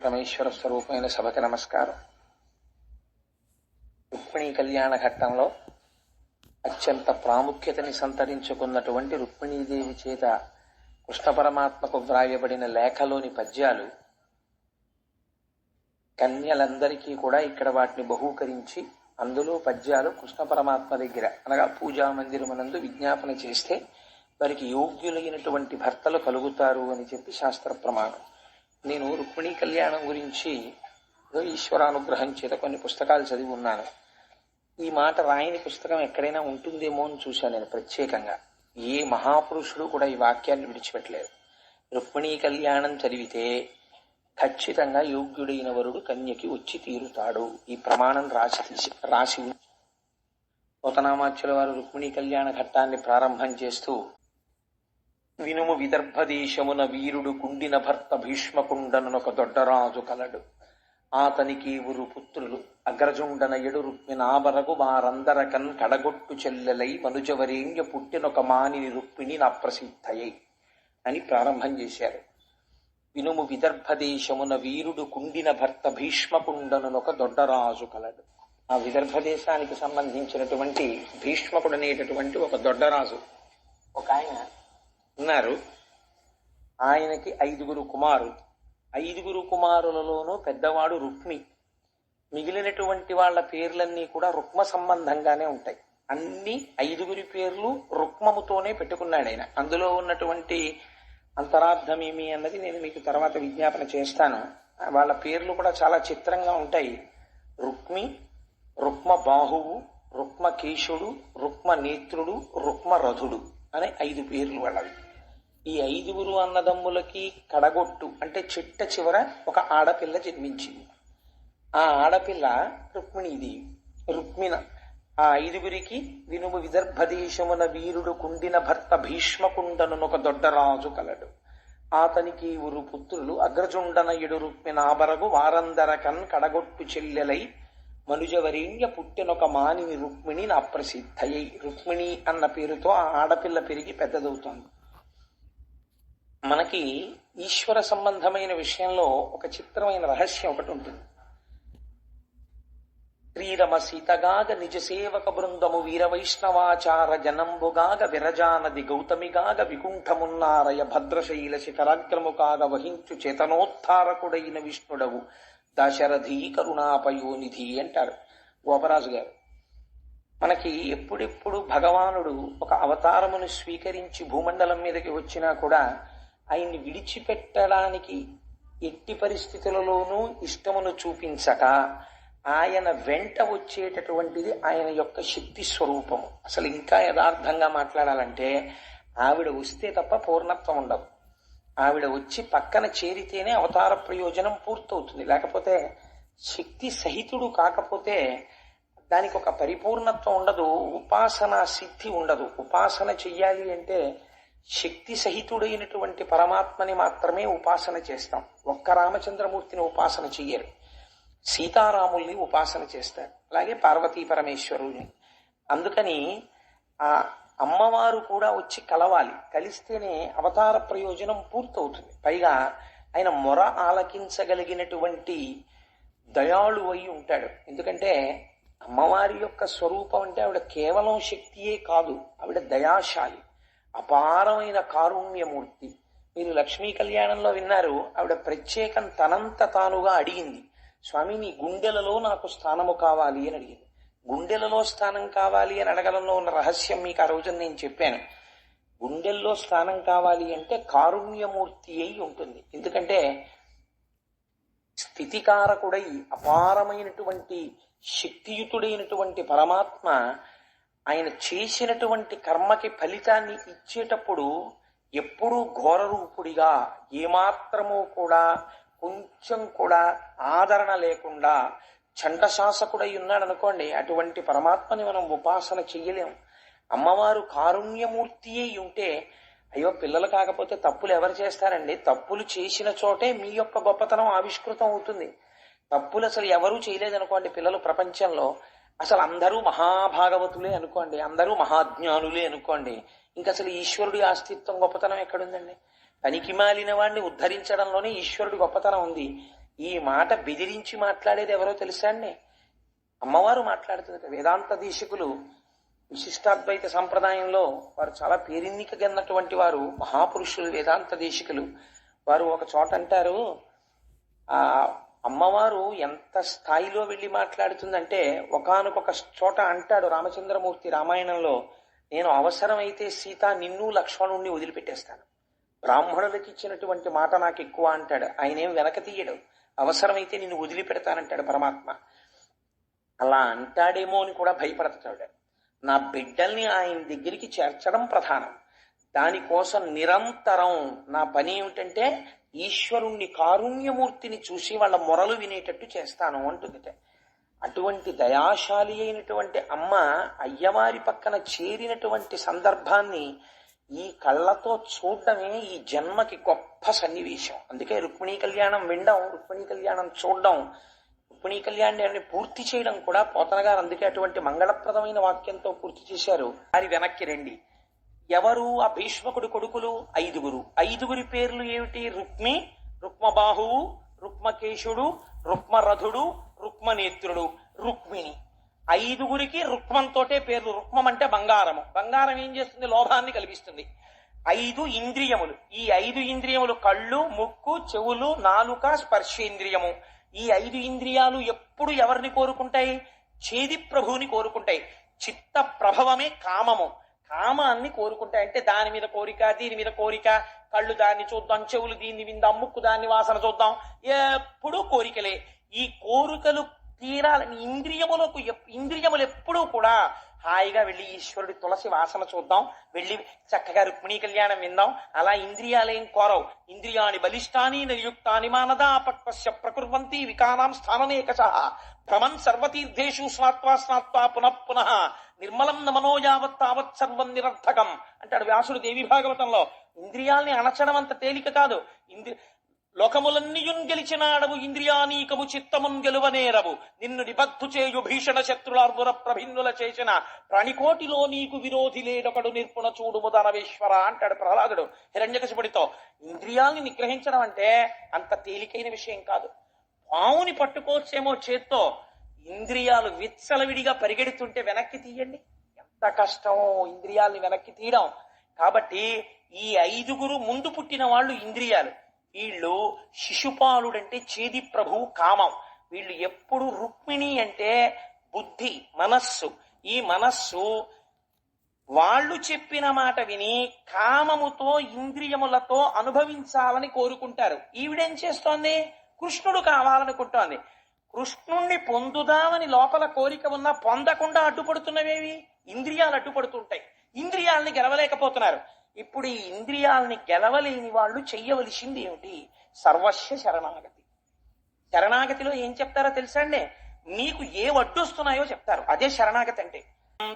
పరమేశ్వర స్వరూపమైన సభకి నమస్కారం. రుక్మిణీ కళ్యాణ ఘట్టంలో అత్యంత ప్రాముఖ్యతని సంతరించుకున్నటువంటి రుక్మిణీదేవి చేత కృష్ణ పరమాత్మకు వ్రాయబడిన లేఖలోని పద్యాలు కన్యలందరికీ కూడా ఇక్కడ వాటిని బహూకరించి అందులో పద్యాలు కృష్ణ పరమాత్మ దగ్గర అనగా పూజా మందిరమునందు విజ్ఞాపన చేస్తే వారికి యోగ్యులైనటువంటి భర్తలు కలుగుతారు అని చెప్పి శాస్త్ర ప్రమాణం. నేను రుక్మిణీ కళ్యాణం గురించి ఈశ్వరానుగ్రహం చేత కొన్ని పుస్తకాలు చదివి ఉన్నాను. ఈ మాట రాయని పుస్తకం ఎక్కడైనా ఉంటుందేమో అని చూశాను నేను ప్రత్యేకంగా. ఏ మహాపురుషుడు కూడా ఈ వాక్యాన్ని విడిచిపెట్టలేదు. రుక్మిణీ కళ్యాణం చదివితే ఖచ్చితంగా యోగ్యుడైన వరుడు కన్యకి వచ్చి తీరుతాడు. ఈ ప్రమాణం రాసి పోతనామాచ్యుల వారు రుక్మిణీ కళ్యాణ ఘట్టాన్ని ప్రారంభం చేస్తూ, వినుము విదర్భదేశమున వీరుడు కుండిన భర్త భీష్మకుండనొక దొడ్డరాజు కలడు. ఆతనికి ఊరు పుత్రులు అగ్రజుండన ఎడు రుక్మిణాబరగు వారందరకన్ కడగొట్టు చెల్లెలై మనుజవరేంద్య పుట్టినొక మానిని రుక్మిణి నా ప్రసిద్ధయై అని ప్రారంభం చేశారు. వినుము విదర్భదేశమున వీరుడు కుండిన భర్త భీష్మకుండనొక దొడ్డరాజు కలడు. ఆ విదర్భ దేశానికి సంబంధించినటువంటి భీష్మకుడు అనేటటువంటి ఒక దొడ్డరాజు ఒక ఆయన ఉన్నారు. ఆయనకి 5 కుమారులు. 5 కుమారులలోనూ పెద్దవాడు రుక్మి. మిగిలినటువంటి వాళ్ళ పేర్లన్నీ కూడా రుక్మ సంబంధంగానే ఉంటాయి. అన్ని 5 పేర్లు రుక్మముతోనే పెట్టుకున్నాడు ఆయన. అందులో ఉన్నటువంటి అంతరార్థం ఏమి అన్నది నేను మీకు తర్వాత విజ్ఞాపన చేస్తాను. వాళ్ళ పేర్లు కూడా చాలా చిత్రంగా ఉంటాయి. రుక్మి, రుక్మ బాహువు, రుక్మ కేశుడు, రుక్మ నేత్రుడు, రుక్మ రథుడు అనే 5 పేర్లు వాళ్ళవి. ఈ 5 అన్నదమ్ములకి కడగొట్టు అంటే చిట్ట చివర ఒక ఆడపిల్ల జన్మించింది. ఆ ఆడపిల్ల రుక్మిణీదేవి. రుక్మిణ ఆ 5 వినుము విదర్భదేశమున వీరుడు కుండిన భర్త భీష్మకుండనొక దొడ్డరాజు కలడు. ఆతనికి ఊరు పుత్రులు అగ్రజుండన ఎడు రుక్మిణాబరగు వారందరకన్ కడగొట్టు చెల్లెలై మనుజవరేణ్య పుట్టినొక మానిని రుక్మిణి నా ప్రసిద్ధయై. రుక్మిణి అన్న పేరుతో ఆ ఆడపిల్ల పెరిగి పెద్దదవుతోంది. మనకి ఈశ్వర సంబంధమైన విషయంలో ఒక చిత్రమైన రహస్యం ఒకటి ఉంటుంది. శ్రీరమ సీతగాగ నిజ సేవక బృందము వీర వైష్ణవాచార జనంబుగాగ విరజానది గౌతమిగాగ వికుంఠమున్నారయ భద్రశైల శిఖరాగ్రము కాగ వహించు చేతనోత్థారకుడైన విష్ణుడవు దశరథీ కరుణాపయోనిధి అంటారు గోపరాజు గారు. మనకి ఎప్పుడెప్పుడు భగవానుడు ఒక అవతారమును స్వీకరించి భూమండలం మీదకి వచ్చినా కూడా ఆయన్ని విడిచిపెట్టడానికి ఎట్టి పరిస్థితులలోనూ ఇష్టమును చూపించక ఆయన వెంట వచ్చేటటువంటిది ఆయన యొక్క శక్తి స్వరూపము. అసలు ఇంకా యథార్థంగా మాట్లాడాలంటే ఆవిడ వస్తే తప్ప పూర్ణత్వం ఉండదు. ఆవిడ వచ్చి పక్కన చేరితేనే అవతార ప్రయోజనం పూర్తవుతుంది. లేకపోతే శక్తి సహితుడు కాకపోతే దానికి ఒక పరిపూర్ణత్వం ఉండదు, ఉపాసన సిద్ధి ఉండదు. ఉపాసన చెయ్యాలి అంటే శక్తి సహితుడైనటువంటి పరమాత్మని మాత్రమే ఉపాసన చేస్తాం. ఒక్క రామచంద్రమూర్తిని ఉపాసన చెయ్యరు. సీతారాముల్ని ఉపాసన చేస్తారు, అలాగే పార్వతీ పరమేశ్వరుల్ని. అందుకని ఆ అమ్మవారు కూడా వచ్చి కలవాలి. కలిస్తేనే అవతార ప్రయోజనం పూర్తవుతుంది. పైగా ఆయన మొర ఆలకించగలిగినటువంటి దయాళు అయి ఉంటాడు. ఎందుకంటే అమ్మవారి యొక్క స్వరూపం అంటే ఆవిడ కేవలం శక్తియే కాదు, ఆవిడ దయాశాలి, అపారమైన కారుణ్యమూర్తి. మీరు లక్ష్మీ కళ్యాణంలో విన్నారు, ఆవిడ ప్రత్యేకం తనంత తానుగా అడిగింది, స్వామి నీ గుండెలలో నాకు స్థానము కావాలి అని అడిగింది. గుండెలలో స్థానం కావాలి అని అడగడంలో ఉన్న రహస్యం మీకు ఆ రోజున నేను చెప్పాను. గుండెల్లో స్థానం కావాలి అంటే కారుణ్యమూర్తి అయి ఉంటుంది. ఎందుకంటే స్థితికారకుడై అపారమైనటువంటి శక్తియుతుడైనటువంటి పరమాత్మ ఆయన చేసినటువంటి కర్మకి ఫలితాన్ని ఇచ్చేటప్పుడు ఎప్పుడూ ఘోర రూపుడిగా, ఏమాత్రమూ కూడా కొంచెం కూడా ఆదరణ లేకుండా చండశాసకుడై ఉన్నాడు అనుకోండి, అటువంటి పరమాత్మని మనం ఉపాసన చెయ్యలేం. అమ్మవారు కారుణ్యమూర్తి అయి ఉంటే, అయ్యో పిల్లలు కాకపోతే తప్పులు ఎవరు చేస్తారండి? తప్పులు చేసిన చోటే మీ యొక్క గొప్పతనం ఆవిష్కృతం అవుతుంది. తప్పులు అసలు ఎవరూ చేయలేదనుకోండి పిల్లలు ప్రపంచంలో, అసలు అందరూ మహాభాగవతులే అనుకోండి, అందరూ మహాజ్ఞానులే అనుకోండి, ఇంకా అసలు ఈశ్వరుడి అస్తిత్వం గొప్పతనం ఎక్కడుందండి? పనికి మాలిన వాడిని ఉద్ధరించడంలోనే ఈశ్వరుడి గొప్పతనం ఉంది. ఈ మాట బెదిరించి మాట్లాడేది ఎవరో తెలుసా అండి? అమ్మవారు మాట్లాడుతుంది. వేదాంత దీక్షకులు విశిష్టాద్వైత సంప్రదాయంలో వారు చాలా పేరెన్నికగన్నటువంటి వారు, మహాపురుషులు వేదాంత దేశికులు. వారు ఒక చోట అంటారు, ఆ అమ్మవారు ఎంత స్థాయిలో వెళ్ళి మాట్లాడుతుందంటే, ఒకానొక చోట అంటాడు రామచంద్రమూర్తి రామాయణంలో, నేను అవసరమైతే సీత నిన్ను లక్ష్మణుణ్ణి వదిలిపెట్టేస్తాను, బ్రాహ్మణులకి ఇచ్చినటువంటి మాట నాకు ఎక్కువ అంటాడు. ఆయనేం వెనక తీయడు, అవసరమైతే నిన్ను వదిలిపెడతానంటాడు పరమాత్మ. అలా అంటాడేమో అని కూడా భయపడతాడు. నా బిడ్డల్ని ఆయన దగ్గరికి చేర్చడం ప్రధానం. దానికోసం నిరంతరం నా పని ఏమిటంటే ఈశ్వరుణ్ణి, కారుణ్యమూర్తిని చూసి వాళ్ళ మొరలు వినేటట్టు చేస్తాను అంటుందిట. అటువంటి దయాశాలి అయినటువంటి అమ్మ అయ్యవారి పక్కన చేరినటువంటి సందర్భాన్ని ఈ కళ్ళతో చూడడమే ఈ జన్మకి గొప్ప సన్నివేశం. అందుకే రుక్మిణీ కళ్యాణం వినడం, రుక్మిణీ కళ్యాణం చూడడం, రుక్మిణీ కళ్యాణాన్ని పూర్తి చేయడం కూడా పోతన గారు అందుకే అటువంటి మంగళప్రదమైన వాక్యంతో పూర్తి చేశారు. వారి వెనక్కి రండి. ఎవరు ఆ భీష్మకుడు కొడుకులు? 5. 5 పేర్లు ఏమిటి? రుక్మి, రుక్మబాహువు, రుక్మకేశుడు, రుక్మరథుడు, రుక్మనేత్రుడు, రుక్మిణి. 5 రుక్మంతోటే పేర్లు. రుక్మం అంటే బంగారము. బంగారం ఏం చేస్తుంది? లోభాన్ని కలిగిస్తుంది. 5 ఇంద్రియములు. ఈ 5 ఇంద్రియములు కళ్ళు, ముక్కు, చెవులు, నాలుక, స్పర్శేంద్రియము. ఈ 5 ఇంద్రియాలు ఎప్పుడు ఎవరిని కోరుకుంటాయి? చేది ప్రభువుని కోరుకుంటాయి. చిత్త ప్రభవమే కామము. కామాన్ని కోరుకుంటాయి. అంటే దాని మీద కోరిక, దీని మీద కోరిక, కళ్ళు దాన్ని చూద్దాం, చెవులు దీన్ని విందాం, ముక్కు దాన్ని వాసన చూద్దాం, ఎప్పుడూ కోరికలే. ఈ కోరికలు తీరాలని ఇంద్రియములు ఎప్పుడూ కూడా హాయిగా వెళ్ళి ఈశ్వరుడి తులసి వాసన చూద్దాం, వెళ్ళి చక్కగా రుక్మిణీ కళ్యాణం విందాం, అలా ఇంద్రియాలేం కోరవు. ఇంద్రియాని బలిష్టాని నిర్యుక్తాని మానదాపక్వస్య ప్రకుర్వంతి వికానాం స్థాననేకశః భ్రమన్ సర్వతీర్థేషు స్నాత్వా పునః నిర్మలం నమనో యావత్ తావత్ సర్వం నిరర్థకం అంటాడు వ్యాసుడు దేవి భాగవతంలో. ఇంద్రియాల్ని అణచడం అంత తేలిక కాదు. లోకములన్నీయున్ గెలిచినాడవు ఇంద్రియానీకము చిత్తమున్ గెలువనేరవు నిన్ను నిబద్ధు చేయు భీషణ శత్రులార్దుర ప్రభిన్నుల చేసిన ప్రాణికోటిలో నీకు విరోధి లేడొకడు నిర్పుణ చూడుము దానవేశ్వర అంటాడు ప్రహ్లాదుడు హిరణ్యకశిపుడితో. ఇంద్రియాల్ని నిగ్రహించడం అంటే అంత తేలికైన విషయం కాదు. పావుని పట్టుకోవచ్చేమో చేత్తో, ఇంద్రియాలు విచ్చలవిడిగా పరిగెడుతుంటే వెనక్కి తీయండి, ఎంత కష్టమో ఇంద్రియాల్ని వెనక్కి తీయడం. కాబట్టి ఈ 5 ముందు పుట్టిన వాళ్ళు ఇంద్రియాలు. వీళ్ళు శిశుపాలుడంటే చేది ప్రభువు కామం. వీళ్ళు ఎప్పుడు రుక్మిణి అంటే బుద్ధి, మనస్సు. ఈ మనస్సు వాళ్ళు చెప్పిన మాట విని కామముతో ఇంద్రియములతో అనుభవించాలని కోరుకుంటారు. ఈవిడేం చేస్తోంది? కృష్ణుడు కావాలనుకుంటోంది. కృష్ణుణ్ణి పొందుదామని లోపల కోరిక ఉన్నా పొందకుండా అడ్డుపడుతున్నవేవి? ఇంద్రియాలు అడ్డుపడుతుంటాయి. ఇంద్రియాలని గెలవలేకపోతున్నారు. ఇప్పుడు ఈ ఇంద్రియాలని గెలవలేని వాళ్ళు చెయ్యవలసింది ఏమిటి? సర్వస్వ శరణాగతి. శరణాగతిలో ఏం చెప్తారో తెలుసా అండి? నీకు ఏ వడ్డొస్తున్నాయో చెప్తారు. అదే శరణాగతి అంటే.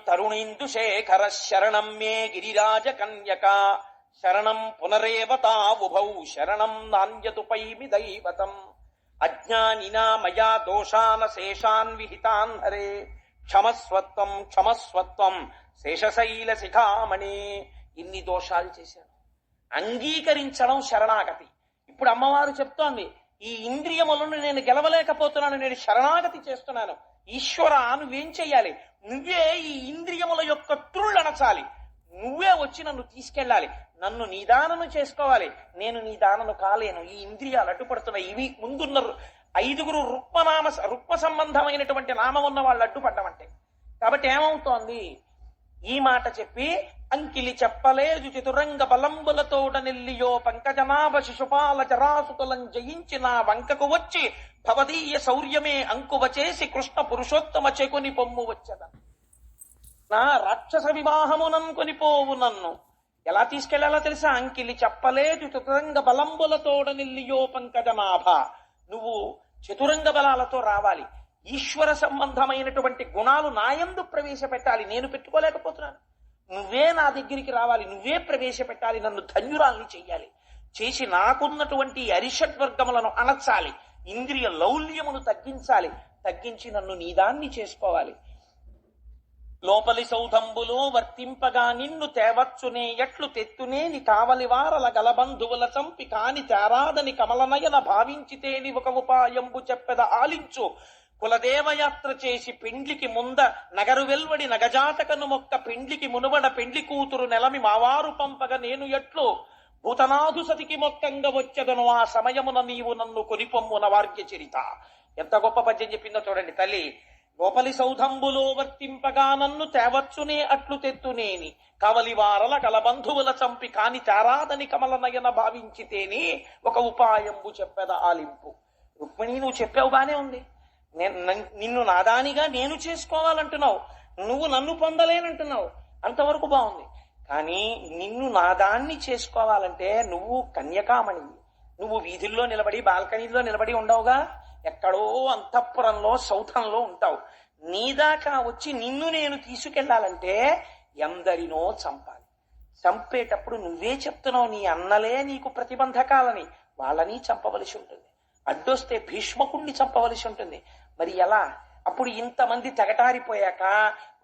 తరుణేందు శేఖర శరణం మే గిరిరాజ కన్యక శరణం పునరేవతా ఉభౌ శరణం నాణ్యతుపైమి దైవతం అజ్ఞానినా మయా దోషాన శేషాన్ విహితాన్ హరే క్షమస్వత్వం క్షమస్వత్వం శేషశైల శిఖామణి. ఇన్ని దోషాలు చేశాను, అంగీకరించడం శరణాగతి. ఇప్పుడు అమ్మవారు చెప్తోంది, ఈ ఇంద్రియములను నేను గెలవలేకపోతున్నాను, నేను శరణాగతి చేస్తున్నాను. ఈశ్వర నువ్వేం చెయ్యాలి? నువ్వే ఈ ఇంద్రియముల యొక్క త్రుళ్ళనచాలి, నువ్వే వచ్చి నన్ను తీసుకెళ్ళాలి, నన్ను నిదానము చేసుకోవాలి. నేను నిదానము కాలేను, ఈ ఇంద్రియాలు అడ్డుపడుతున్నాయి. ఇవి ముందున్న 5 రుక్మ సంబంధమైనటువంటి నామం ఉన్న వాళ్ళు అడ్డుపడ్డమంటే. కాబట్టి ఏమవుతోంది? ఈ మాట చెప్పి అంకిలి చెప్పలేదు చతురంగ బలంబులతోడ నెల్లియో పంకజనాభ శిశుపాల జరాసుతులం జయించిన వంకకు వచ్చి భవదీయ శౌర్యమే అంకువ చేసి కృష్ణ పురుషోత్తమ చెకుని పొమ్ము వచ్చద నా రాక్షస వివాహమునన్ కొనిపోవు నన్ను. ఎలా తీసుకెళ్లాలో తెలుసా? అంకిలి చెప్పలేదు చతురంగ బలంబులతోడ నెల్లియో పంకజనాభ. నువ్వు చతురంగ బలాలతో రావాలి. ఈశ్వర సంబంధమైనటువంటి గుణాలు నాయందు ప్రవేశపెట్టాలి. నేను పెట్టుకోలేకపోతున్నాను, నువ్వే నా దగ్గరికి రావాలి, నువ్వే ప్రవేశపెట్టాలి, నన్ను ధన్యురాల్ని చెయ్యాలి. చేసి నాకున్నటువంటి అరిషడ్వర్గములను అణచాలి, ఇంద్రియ లౌల్యమును తగ్గించాలి, తగ్గించి నన్ను నీదాన్ని చేసుకోవాలి. లోపలి సౌధంబులో వర్తింపగా నిన్ను తేవచ్చునే ఎట్లు తెత్తునేని కావలి వారల గలబంధువుల చంపి కాని తేరాదని కమలనయన భావించితేని ఒక ఉపాయంబు చెప్పెద ఆలించు. కులదేవయాత్ర చేసి పెండ్లికి ముంద నగరు వెల్వడి నగజాతకను మొక్క పెండ్లికి మునువడ పెండ్లి కూతురు నెలమి మావారు పంపగ నేను ఎట్లు భూతనాథు సతికి మొక్కంగా వచ్చెదను ఆ సమయమున నీవు నన్ను కొనిపొమ్మున వార్య చరిత. ఎంత గొప్ప పద్యం చెప్పిందో చూడండి తల్లి. లోపలి సౌధంబులో వర్తింపగా నన్ను తేవచ్చునే అట్లు తెత్తునేని కవలివారల కలబంధువుల చంపి కాని చారాదని కమలనయన భావించితేని ఒక ఉపాయంబు చెప్పెద ఆలింపు. రుక్మిణి నువ్వు చెప్పావు బానే ఉంది, నిన్ను నాదానిగా నేను చేసుకోవాలంటున్నావు, నువ్వు నన్ను పొందలేనంటున్నావు, అంతవరకు బాగుంది. కానీ నిన్ను నాదాన్ని చేసుకోవాలంటే నువ్వు కన్యకామణి, నువ్వు వీధుల్లో నిలబడి బాల్కనీలో నిలబడి ఉండవుగా, ఎక్కడో అంతఃపురంలో సౌధంలో ఉంటావు. నీదాకా వచ్చి నిన్ను నేను తీసుకెళ్లాలంటే ఎందరినో చంపాలి. చంపేటప్పుడు నువ్వే చెప్తున్నావు నీ అన్నలే నీకు ప్రతిబంధకాలని, వాళ్ళని చంపవలసి ఉంటుంది. అడ్డొస్తే భీష్మకుణ్ణి చంపవలసి ఉంటుంది. మరి ఎలా? అప్పుడు ఇంతమంది తెగటారిపోయాక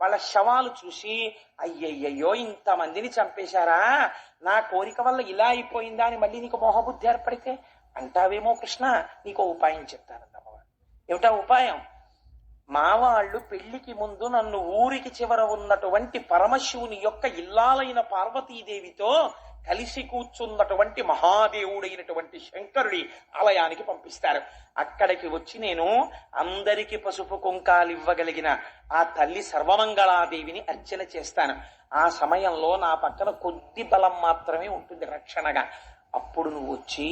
వాళ్ళ శవాలు చూసి అయ్యయ్యో ఇంతమందిని చంపేశారా, నా కోరిక వల్ల ఇలా అయిపోయిందా అని మళ్ళీ నీకు మోహబుద్ధి ఏర్పడితే అంటావేమో కృష్ణ. నీకు ఉపాయం చెప్తానన్నమ్మవారు. ఏమిటా ఉపాయం? మా వాళ్ళు పెళ్లికి ముందు నన్ను ఊరికి చివర ఉన్నటువంటి పరమశివుని యొక్క ఇల్లాలైన పార్వతీదేవితో కలిసి కూర్చున్నటువంటి మహాదేవుడైనటువంటి శంకరుడి ఆలయానికి పంపిస్తారు. అక్కడికి వచ్చి నేను అందరికి పసుపు కుంకాలు ఇవ్వగలిగిన ఆ తల్లి సర్వమంగళాదేవిని అర్చన చేస్తాను. ఆ సమయంలో నా పక్కన కొద్ది బలం మాత్రమే ఉంటుంది రక్షణగా. అప్పుడు నువ్వు వచ్చి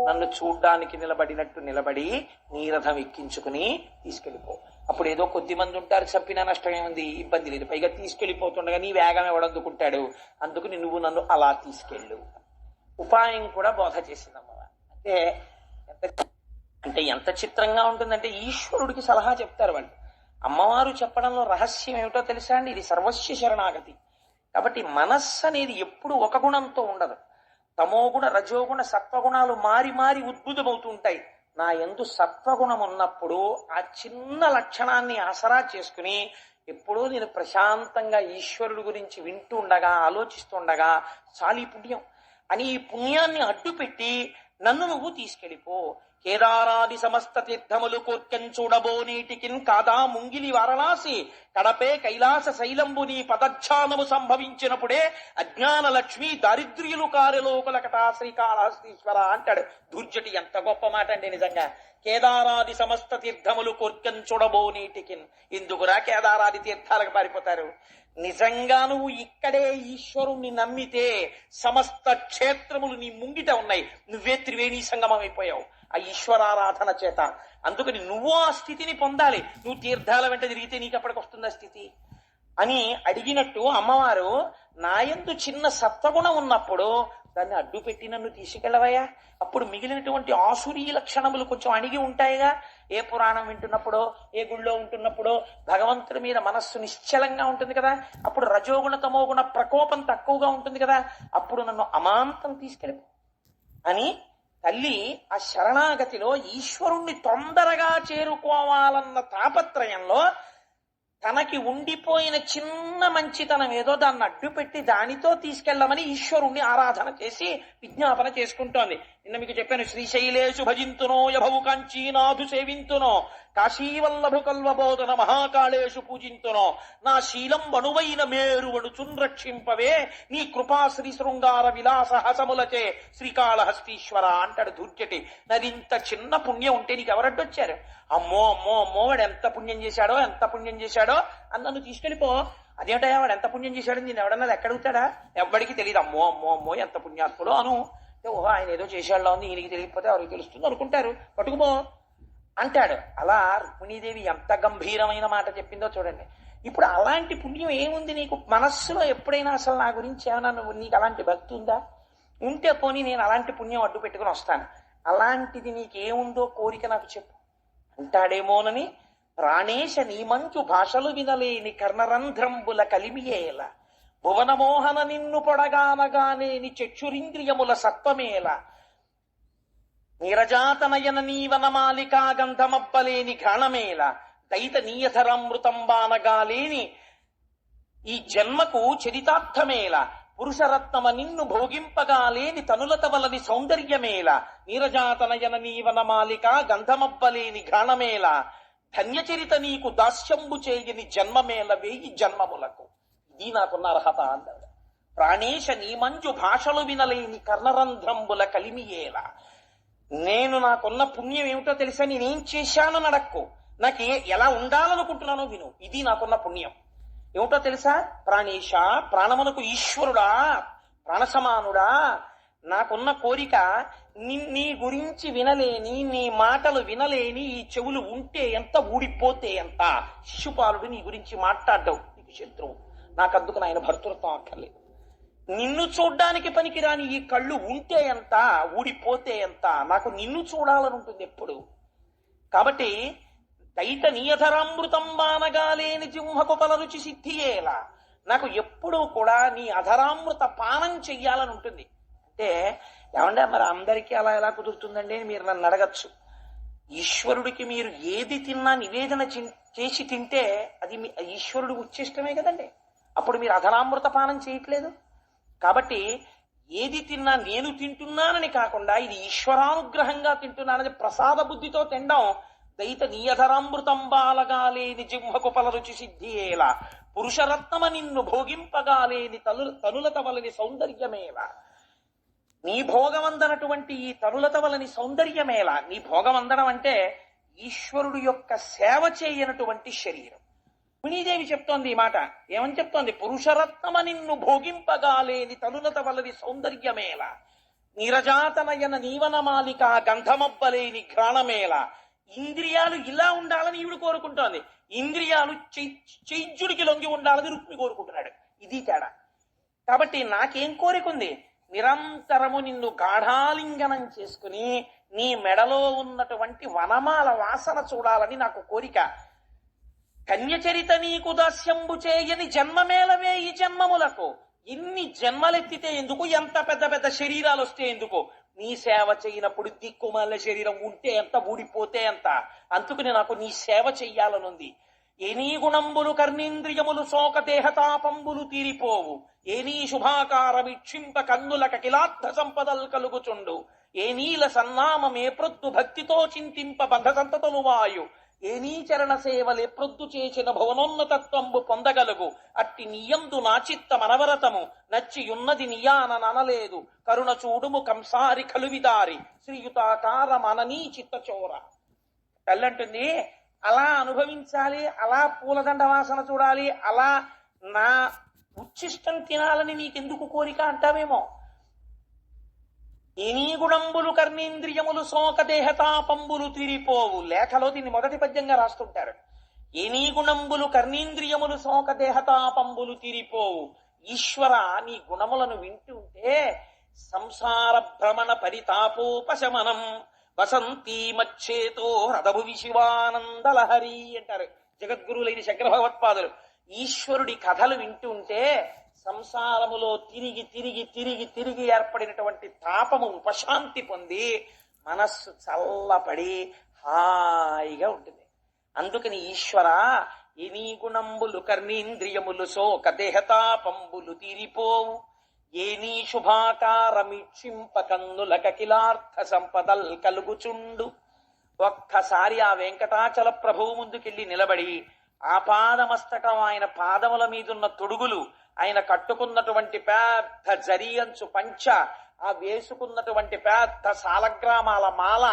నన్ను చూడ్డానికి నిలబడినట్టు నిలబడి నీ రథం ఎక్కించుకుని తీసుకెళ్ళిపో. అప్పుడు ఏదో కొద్ది మంది ఉంటారు, చంపినా నష్టమే ఉంది, ఇబ్బంది లేదు. పైగా తీసుకెళ్లిపోతుండగా నీ వేగం ఎవడందుకుంటాడు, అందుకుని నువ్వు నన్ను అలా తీసుకెళ్ళు. ఉపాయం కూడా బోధ చేసిందమ్మ. అంటే ఎంత చిత్రంగా ఉంటుందంటే ఈశ్వరుడికి సలహా చెప్తారు వాళ్ళు. అమ్మవారు చెప్పడంలో రహస్యం ఏమిటో తెలుసా అండి? ఇది సర్వస్వ శరణాగతి. కాబట్టి మనస్సు అనేది ఎప్పుడు ఒక గుణంతో ఉండదు. తమోగుణ రజోగుణ సత్వగుణాలు మారి మారి ఉద్భుతమవుతూ ఉంటాయి. నా యందు సత్వగుణం ఉన్నప్పుడు ఆ చిన్న లక్షణాన్ని ఆసరా చేసుకుని ఎప్పుడూ నేను ప్రశాంతంగా ఈశ్వరుడు గురించి వింటూ ఉండగా ఆలోచిస్తుండగా చాలి పుణ్యం అని ఈ పుణ్యాన్ని అడ్డుపెట్టి నన్ను నువ్వు తీసుకెళ్ళిపో. కేదారాది సమస్త తీర్థములు కోర్కెన్ చూడబోనీటికిన్ కాదా ముంగిలి వారణాసి కడపే కైలాస శైలంబు నీ పదధ్యానము సంభవించినప్పుడే అజ్ఞాన లక్ష్మి దారిద్ర్యులు కారులోకులకటా శ్రీకాళహస్తీశ్వర అంటాడు దుర్జటి. ఎంత గొప్ప మాట అండి నిజంగా. కేదారాది సమస్త తీర్థములు కోర్కెన్ చూడబోనీటికిన్. ఎందుకురా కేదారాది తీర్థాలకు పారిపోతారు? నిజంగా నువ్వు ఇక్కడే ఈశ్వరుణ్ణి నమ్మితే సమస్త క్షేత్రములు నీ ముంగిట ఉన్నాయి. నువ్వే త్రివేణీ సంగమం అయిపోయావు ఆ ఈశ్వరారాధన చేత. అందుకని నువ్వు ఆ స్థితిని పొందాలి. నువ్వు తీర్థాల వెంట తిరిగితే నీకు అప్పటికి వస్తుంది ఆ స్థితి అని అడిగినట్టు అమ్మవారు నాయందు చిన్న సత్వగుణం ఉన్నప్పుడు దాన్ని అడ్డు పెట్టి నన్ను తీసుకెళ్ళవయ్యా. అప్పుడు మిగిలినటువంటి ఆసురీ లక్షణములు కొంచెం అణిగి ఉంటాయిగా. ఏ పురాణం వింటున్నప్పుడో ఏ గుళ్ళో ఉంటున్నప్పుడో భగవంతుడి మీద మనస్సు నిశ్చలంగా ఉంటుంది కదా. అప్పుడు రజోగుణ తమోగుణ ప్రకోపం తక్కువగా ఉంటుంది కదా. అప్పుడు నన్ను అమాంతం తీసుకెళ్ళిపో అని తల్లి ఆ శరణాగతిలో ఈశ్వరుణ్ణి తొందరగా చేరుకోవాలన్న తాపత్రయంలో తనకి ఉండిపోయిన చిన్న మంచితనం ఏదో దాన్ని అడ్డుపెట్టి దానితో తీసుకెళ్లమని ఈశ్వరుణ్ణి ఆరాధన చేసి విజ్ఞాపన చేసుకుంటోంది. నిన్న మీకు చెప్పాను, శ్రీశైలేషు భజింతునో యభవు కాంచీనాథు సేవింతునో కాశీవల్లభు కల్వబోధన మహాకాళేషు పూజింతునో నా శీలం వణువైన మేరువడు చున్రక్షింపవే నీ కృపా శ్రీ శృంగార విలాస హసములచే శ్రీకాళహస్తీశ్వర అంటాడు దుర్జటి. నాదింత చిన్న పుణ్యం ఉంటే నీకు ఎవరడ్డొచ్చారు? అమ్మో అమ్మో అమ్మో వాడు ఎంత పుణ్యం చేశాడో ఎంత పుణ్యం చేశాడో అని నన్ను తీసుకెళ్ళిపో. అదేంటయ్యా వాడు ఎంత పుణ్యం చేశాడో నేను ఎవడన్నా ఎక్కడుగుతాడా? ఎవ్వడికి తెలియదు. అమ్మో అమ్మో అమ్మో ఎంత పుణ్యాత్ముడో అను. ఓహో ఆయన ఏదో చేసేళ్ళ ఉంది, ఈయనకి తెలియకపోతే ఎవరికి తెలుస్తుంది అనుకుంటారు, పట్టుకుపో అంటాడు. అలా రుక్మిణీదేవి ఎంత గంభీరమైన మాట చెప్పిందో చూడండి. ఇప్పుడు అలాంటి పుణ్యం ఏముంది నీకు మనస్సులో? ఎప్పుడైనా అసలు నా గురించి ఏమైనా నీకు అలాంటి భక్తి ఉందా? ఉంటే పోనీ నేను అలాంటి పుణ్యం అడ్డు పెట్టుకుని వస్తాను. అలాంటిది నీకేముందో కోరిక నాకు చెప్పు అంటాడేమోనని ప్రాణేశ నీ మంచు భాషలు వినలేని కర్ణరంధ్రంబుల కలిమియేల భువనమోహన నిన్ను పొడగానగానేని చక్షురింద్రియముల సత్వమేల నీరజాతనయన నీవనమాలికా గంధమబ్బలేని ఘాణమేల దైత నీయధరమృతం బానగాలేని ఈ జన్మకు చరితార్థమేల పురుషరత్నమ నిన్ను భోగింపగా లేని తనులత వలని సౌందర్యమేల నీరజాతనయన నీవనమాలిక గంధమబ్బలేని ఘాణమేల ధన్యచరిత నీకు దాస్యంబు చేయని జన్మమేల వేయి జన్మములకు. ఇది నాకున్న అర్హత అన్నాడు. ప్రాణేశ నీ మంజు భాషలు వినలేని కర్ణరంధ్రంబుల కలిమియేల. నేను నాకున్న పుణ్యం ఏమిటో తెలుసా? నేనేం చేశాను నడక్కు, నాకు ఎలా ఉండాలనుకుంటున్నానో విను. ఇది నాకున్న పుణ్యం ఏమిటో తెలుసా? ప్రాణేశ, ప్రాణమునకు ఈశ్వరుడా, ప్రాణసమానుడా, నాకున్న కోరిక నీ గురించి వినలేని, నీ మాటలు వినలేని ఈ చెవులు ఉంటే ఎంత, ఊడిపోతే ఎంత. శిశుపాలుడు నీ గురించి మాట్లాడ్డావు, నీకు శత్రువు. నాకందుకు నాయన భర్తృత్వం అక్కర్లేదు. నిన్ను చూడ్డానికి పనికిరాని ఈ కళ్ళు ఉంటే ఎంత, ఊడిపోతే ఎంత. నాకు నిన్ను చూడాలనుంటుంది ఎప్పుడు. కాబట్టి దైత నీయధరామృతం బానగా లేని జింహకు పలరుచి సిద్ధియేలా. నాకు ఎప్పుడూ కూడా నీ అధరామృత పానం చెయ్యాలని ఉంటుంది. అంటే ఏమంటే మరి అందరికీ అలా ఎలా కుదురుతుందండి అని మీరు నన్ను అడగచ్చు. ఈశ్వరుడికి మీరు ఏది తిన్నా నివేదన చేసి తింటే అది ఈశ్వరుడికి ఉచ్చిష్టమే కదండి. అప్పుడు మీరు అధరామృత పానం చేయట్లేదు. కాబట్టి ఏది తిన్నా నేను తింటున్నానని కాకుండా ఇది ఈశ్వరానుగ్రహంగా తింటున్నానని ప్రసాద బుద్ధితో తినడం దైత నీయధరామృతం బాలగా లేని జింహకు పలరుచి సిద్ధియేలా పురుషరత్నమ నిన్ను భోగింపగా లేని తనులత వలని సౌందర్యమేలా. నీ భోగమందనటువంటి ఈ తనులత వలని సౌందర్యమేలా. నీ భోగమందడం అంటే ఈశ్వరుడు యొక్క సేవ చేయనటువంటి శరీరం. రుక్మిణీదేవి చెప్తోంది ఈ మాట. ఏమని చెప్తోంది? పురుషరత్నమ నిన్ను భోగింపగా లేని తనులత వలని సౌందర్యమేల నీరజాతనయన నీవనమాలిక గంధమబ్బలేని ఘ్రాణమేల. ఇంద్రియాలు ఇలా ఉండాలని ఈవిడు కోరుకుంటోంది, ఇంద్రియాలు చైజ్యుడికి లొంగి ఉండాలని రుక్మి కోరుకుంటున్నాడు. ఇది తేడా. కాబట్టి నాకేం కోరికుంది? నిరంతరము నిన్ను గాఢాలింగనం చేసుకుని నీ మెడలో ఉన్నటువంటి వనమాల వాసన చూడాలని నాకు కోరిక. కన్యచరిత నీకు దాస్యంబు చేయని జన్మమేలవే ఈ జన్మములకు. ఇన్ని జన్మలెత్తితే ఎందుకు, ఎంత పెద్ద పెద్ద శరీరాలు వస్తే ఎందుకు? నీ సేవ చేయనప్పుడు దిక్కుమాల శరీరం ఉంటే ఎంత, ఊడిపోతే ఎంత. అందుకని నాకు నీ సేవ చెయ్యాలనుంది. ఏనీ గుణంబులు కర్ణేంద్రియములు శోక దేహతాపంబులు తీరిపోవు. ఏనీ శుభాకార వీక్షింప కన్నులక కిలార్థ సంపదల్ కలుగుచుండు. ఏ నీల సన్నామమే ప్రొద్దు భక్తితో చింతింప బంధ సంతతలు వాయు. ఏ నీ చరణ సేవలే ప్రొద్దు చేసిన భువనోన్నతత్వంబు పొందగలుగు. అట్టి నీయందు నా చిత్త మనవరతము నచ్చియున్నది నియాన ననలేదు. కరుణ చూడుము కంసారి కలువిదారి శ్రీయుతాకార మననీ చిత్తచోర. తల్లంటుంది అలా అనుభవించాలి, అలా పూలదండ వాసన చూడాలి, అలా నా ఉచ్చిష్టం తినాలని నీకెందుకు కోరిక అంటావేమో. ఎనీ గుణంబులు కర్ణేంద్రియములు శోక దేహతాపంబులు తీరిపోవు. లేఖలో దీన్ని మొదటి పద్యంగా రాస్తుంటారు. ఎనీ గుణంబులు కర్ణేంద్రియములు శోక దేహతాపంబులు తీరిపోవు. ఈశ్వర, నీ గుణములను వింటుంటే సంసార భ్రమణ పరితాపోపశమనం వసంతీ మచ్చేతో హృదభువి శివానందలహరి అంటారు జగద్గురువులైన శంకర భగవత్పాదులు. ఈశ్వరుడి కథలు వింటుంటే సంసారములో తిరిగి తిరిగి తిరిగి తిరిగి ఏర్పడినటువంటి తాపము ఉపశాంతి పొంది మనస్సు చల్లపడి హాయిగా ఉంటుంది. అందుకని ఈశ్వర, ఎనీ గుణంబులు కర్ణేంద్రియములు శోక దేహతాపంబులు తీరిపోవు. ఏనీ శుభాకారమీక్షింప కన్నులక కిలార్థ సంపదల్ కలుగుచుండు. ఒక్కసారి ఆ వెంకటాచల ప్రభువు ముందుకెళ్ళి నిలబడి ఆపాదమస్తకం ఆయన పాదముల మీదున్న తొడుగులు, ఆయన కట్టుకున్నటువంటి పెద్ద జరియంచు పంచ, ఆ వేసుకున్నటువంటి పెద్ద సాలగ్రామాల మాల,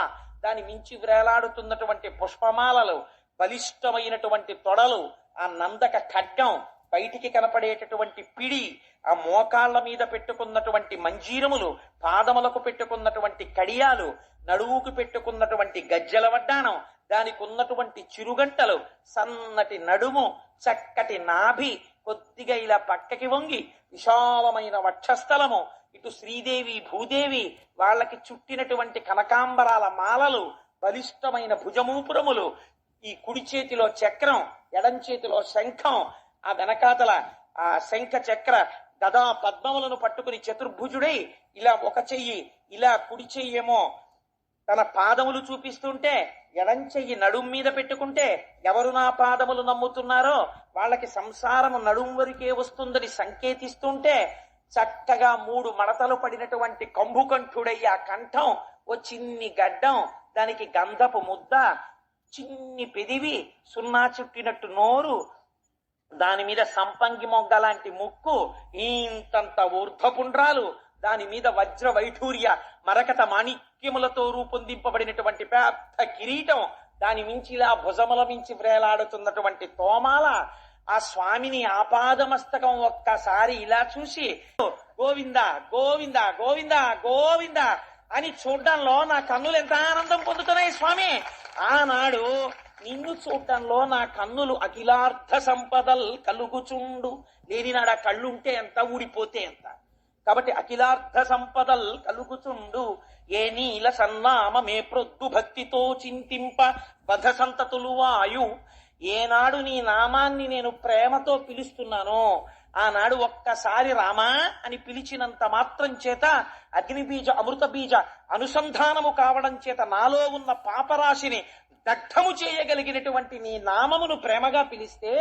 దాని మించి వ్రేలాడుతున్నటువంటి పుష్పమాలలు, బలిష్టమైనటువంటి తొడలు, ఆ నందక ఖడ్గం, బయటికి కనపడేటటువంటి పిడి, ఆ మోకాళ్ల మీద పెట్టుకున్నటువంటి మంజీరములు, పాదములకు పెట్టుకున్నటువంటి కడియాలు, నడువుకు పెట్టుకున్నటువంటి గజ్జల వడ్డాణం, దానికి ఉన్నటువంటి చిరుగంటలు, సన్నటి నడుము, చక్కటి నాభి, కొద్దిగా ఇలా పక్కకి వంగి విశాలమైన వక్షస్థలము, ఇటు శ్రీదేవి భూదేవి వాళ్ళకి చుట్టినటువంటి కనకాంబరాల మాలలు, బలిష్టమైన భుజమూపురములు, ఈ కుడి చేతిలో చక్రం, ఎడం చేతిలో శంఖం, ఆ వెనకాతల ఆ శంఖ చక్ర గదా పద్మములను పట్టుకుని చతుర్భుజుడై ఇలా ఒక చెయ్యి, ఇలా కుడి చెయ్యేమో తన పాదములు చూపిస్తుంటే ఎడంచెయ్యి నడుం మీద పెట్టుకుంటే ఎవరు నా పాదములు నమ్ముతున్నారో వాళ్ళకి సంసారము నడుం వరకే వస్తుందని సంకేతిస్తుంటే చక్కగా 3 మడతలు పడినటువంటి కంఠుడయ్యి ఆ కంఠం ఓ చిన్ని గడ్డం, దానికి గంధపు ముద్ద, చిన్ని పెదివి, సున్నా చుట్టినట్టు నోరు, దాని మీద సంపంగి మొగ్గ లాంటి ముక్కు, ఇంతంత ఊర్ధ్వపుండ్రాలు, దాని మీద వజ్ర వైఢూర్య మరకత మాణిక్యములతో రూపొందింపబడినటువంటి పెద్ద కిరీటం, దాని మించి ఇలా భుజముల మించి వ్రేలాడుతున్నటువంటి తోమాల, ఆ స్వామిని ఆపాదమస్తకం ఒక్కసారి ఇలా చూసి గోవింద గోవింద గోవింద గోవింద అని చూడ్డంలో నా కన్నులు ఎంత ఆనందం పొందుతున్నాయి స్వామి. ఆనాడు నిన్ను చూడటంలో నా కన్నులు అఖిలార్థ సంపదల్ కలుగుచుండు. లేనినాడు ఆ కళ్ళుంటే ఎంత, ఊడిపోతే ఎంత. కాబట్టి అఖిలార్థ సంపదల్ కలుగుచుండు. ఏ నీల సన్నామ మే ప్రొద్దు భక్తితో చింతింప బధ సంతతులు వాయు. ఏనాడు నీ నామాన్ని నేను ప్రేమతో పిలుస్తున్నానో ఆనాడు ఒక్కసారి రామా అని పిలిచినంత మాత్రం చేత అగ్నిబీజ అమృత బీజ అనుసంధానము కావడం చేత నాలో ఉన్న పాపరాశిని దగ్ధము చేయగలిగినటువంటి నీ నామమును ప్రేమగా పిలిస్తే